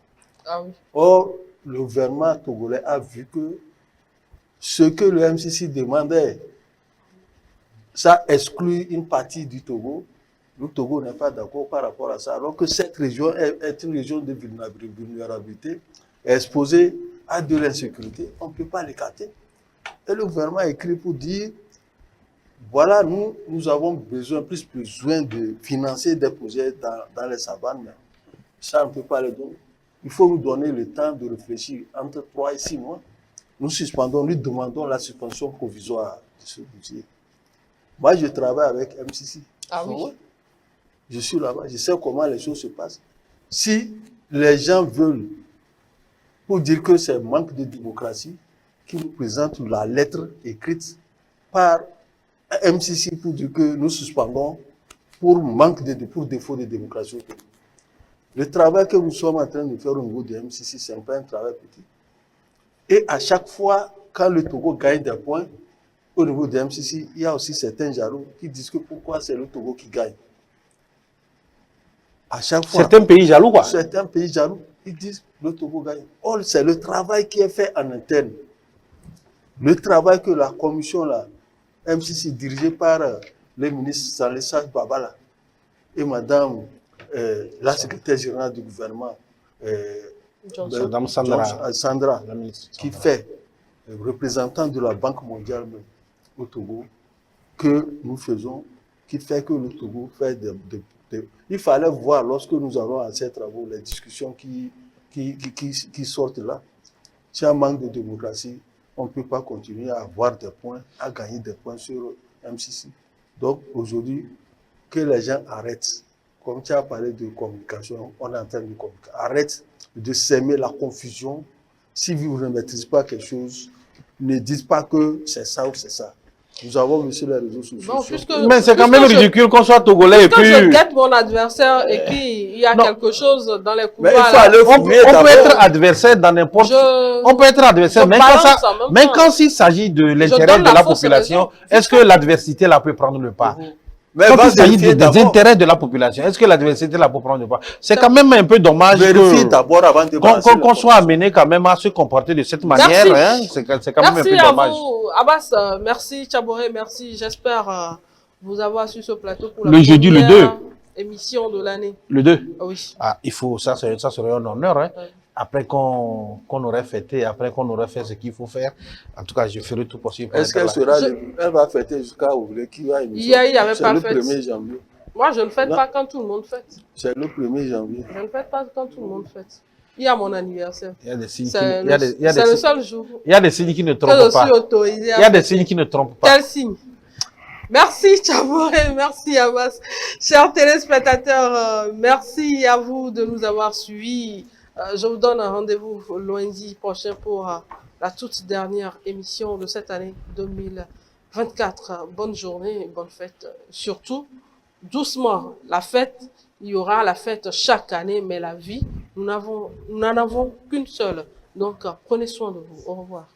Or, le gouvernement togolais a vu que ce que le MCC demandait, ça exclut une partie du Togo. Le Togo n'est pas d'accord par rapport à ça, alors que cette région est une région de vulnérabilité, exposée à de l'insécurité. On ne peut pas l'écarter. Et le gouvernement a écrit pour dire, voilà, nous avons plus besoin de financer des projets dans les savanes, mais ça, on ne peut pas le donner. Il faut nous donner le temps de réfléchir entre 3 et 6 mois. Nous demandons la suspension provisoire de ce budget. Moi, je travaille avec MCC. Ah oui? Je suis là-bas, je sais comment les choses se passent. Si les gens veulent, pour dire que c'est manque de démocratie, qu'ils nous présentent la lettre écrite par MCC pour dire que nous suspendons pour défaut de démocratie. Le travail que nous sommes en train de faire au niveau du MCC, ce n'est pas un travail petit. Et à chaque fois, quand le Togo gagne des points, au niveau du MCC, il y a aussi certains jaloux qui disent que pourquoi c'est le Togo qui gagne. À chaque fois. Certains pays jaloux, quoi. Certains pays jaloux, ils disent que le Togo gagne. Or, c'est le travail qui est fait en interne. Le travail que la commission, là, MCC, dirigée par le ministre Salessa Babala et madame la secrétaire générale du gouvernement, Johnson. Madame Sandra, Sandra, la ministre qui Sandra. fait représentant de la Banque mondiale au Togo, que nous faisons, qui fait que le Togo fait il fallait voir lorsque nous allons à ces travaux, les discussions qui sortent là. S'il y a un manque de démocratie, on ne peut pas continuer à avoir des points, à gagner des points sur MCC. Donc aujourd'hui, que les gens arrêtent. Comme tu as parlé de communication, on est en train de communiquer. Arrête de s'aimer la confusion. Si vous ne maîtrisez pas quelque chose, ne dites pas que c'est ça ou c'est ça. Nous avons vu sur les réseaux sociaux. Bon, Mais c'est quand même ridicule qu'on soit togolais et quand puis... je guette mon adversaire et qu'il y a quelque chose dans les couloirs, mais il faut aller On peut être adversaire dans n'importe... On peut être adversaire, mais quand il s'agit de l'intérêt de la population, est-ce que l'adversité là peut prendre le pas? Mais quand il s'agit des intérêts de la population, est-ce que l'adversité là peut prendre le pas? C'est quand même un peu dommage qu'on soit amené quand même à se comporter de cette manière. Hein? C'est quand même un peu dommage. Merci à vous, Abbas. Merci, Tchaboré. Merci. J'espère vous avoir sur ce plateau pour la le jeudi, le 2. Émission de l'année. Le 2? Oui. Ah, il faut, ça serait un honneur. Hein? Ouais. Après qu'on aurait fêté, après qu'on aurait fait ce qu'il faut faire, en tout cas, je ferai tout possible. Est-ce qu'elle sera, elle va fêter jusqu'à ouvrir qui va émission? Il n'y avait pas de fête. C'est le 1er janvier. Moi, je ne fête pas quand tout le monde fête. C'est le 1er janvier. Je ne fête pas quand tout le monde fête. Il y a mon anniversaire. Il y a des signes c'est le seul jour. Il y a des signes qui ne trompent pas. Il y a des signes qui ne trompent pas. Quel signe? Merci Tchaboré, merci Abbas. Chers téléspectateurs, merci à vous de nous avoir suivis. Je vous donne un rendez-vous lundi prochain pour la toute dernière émission de cette année 2024. Bonne journée, bonne fête. Surtout, doucement, la fête, il y aura la fête chaque année, mais la vie, nous n'en avons qu'une seule. Donc, prenez soin de vous. Au revoir.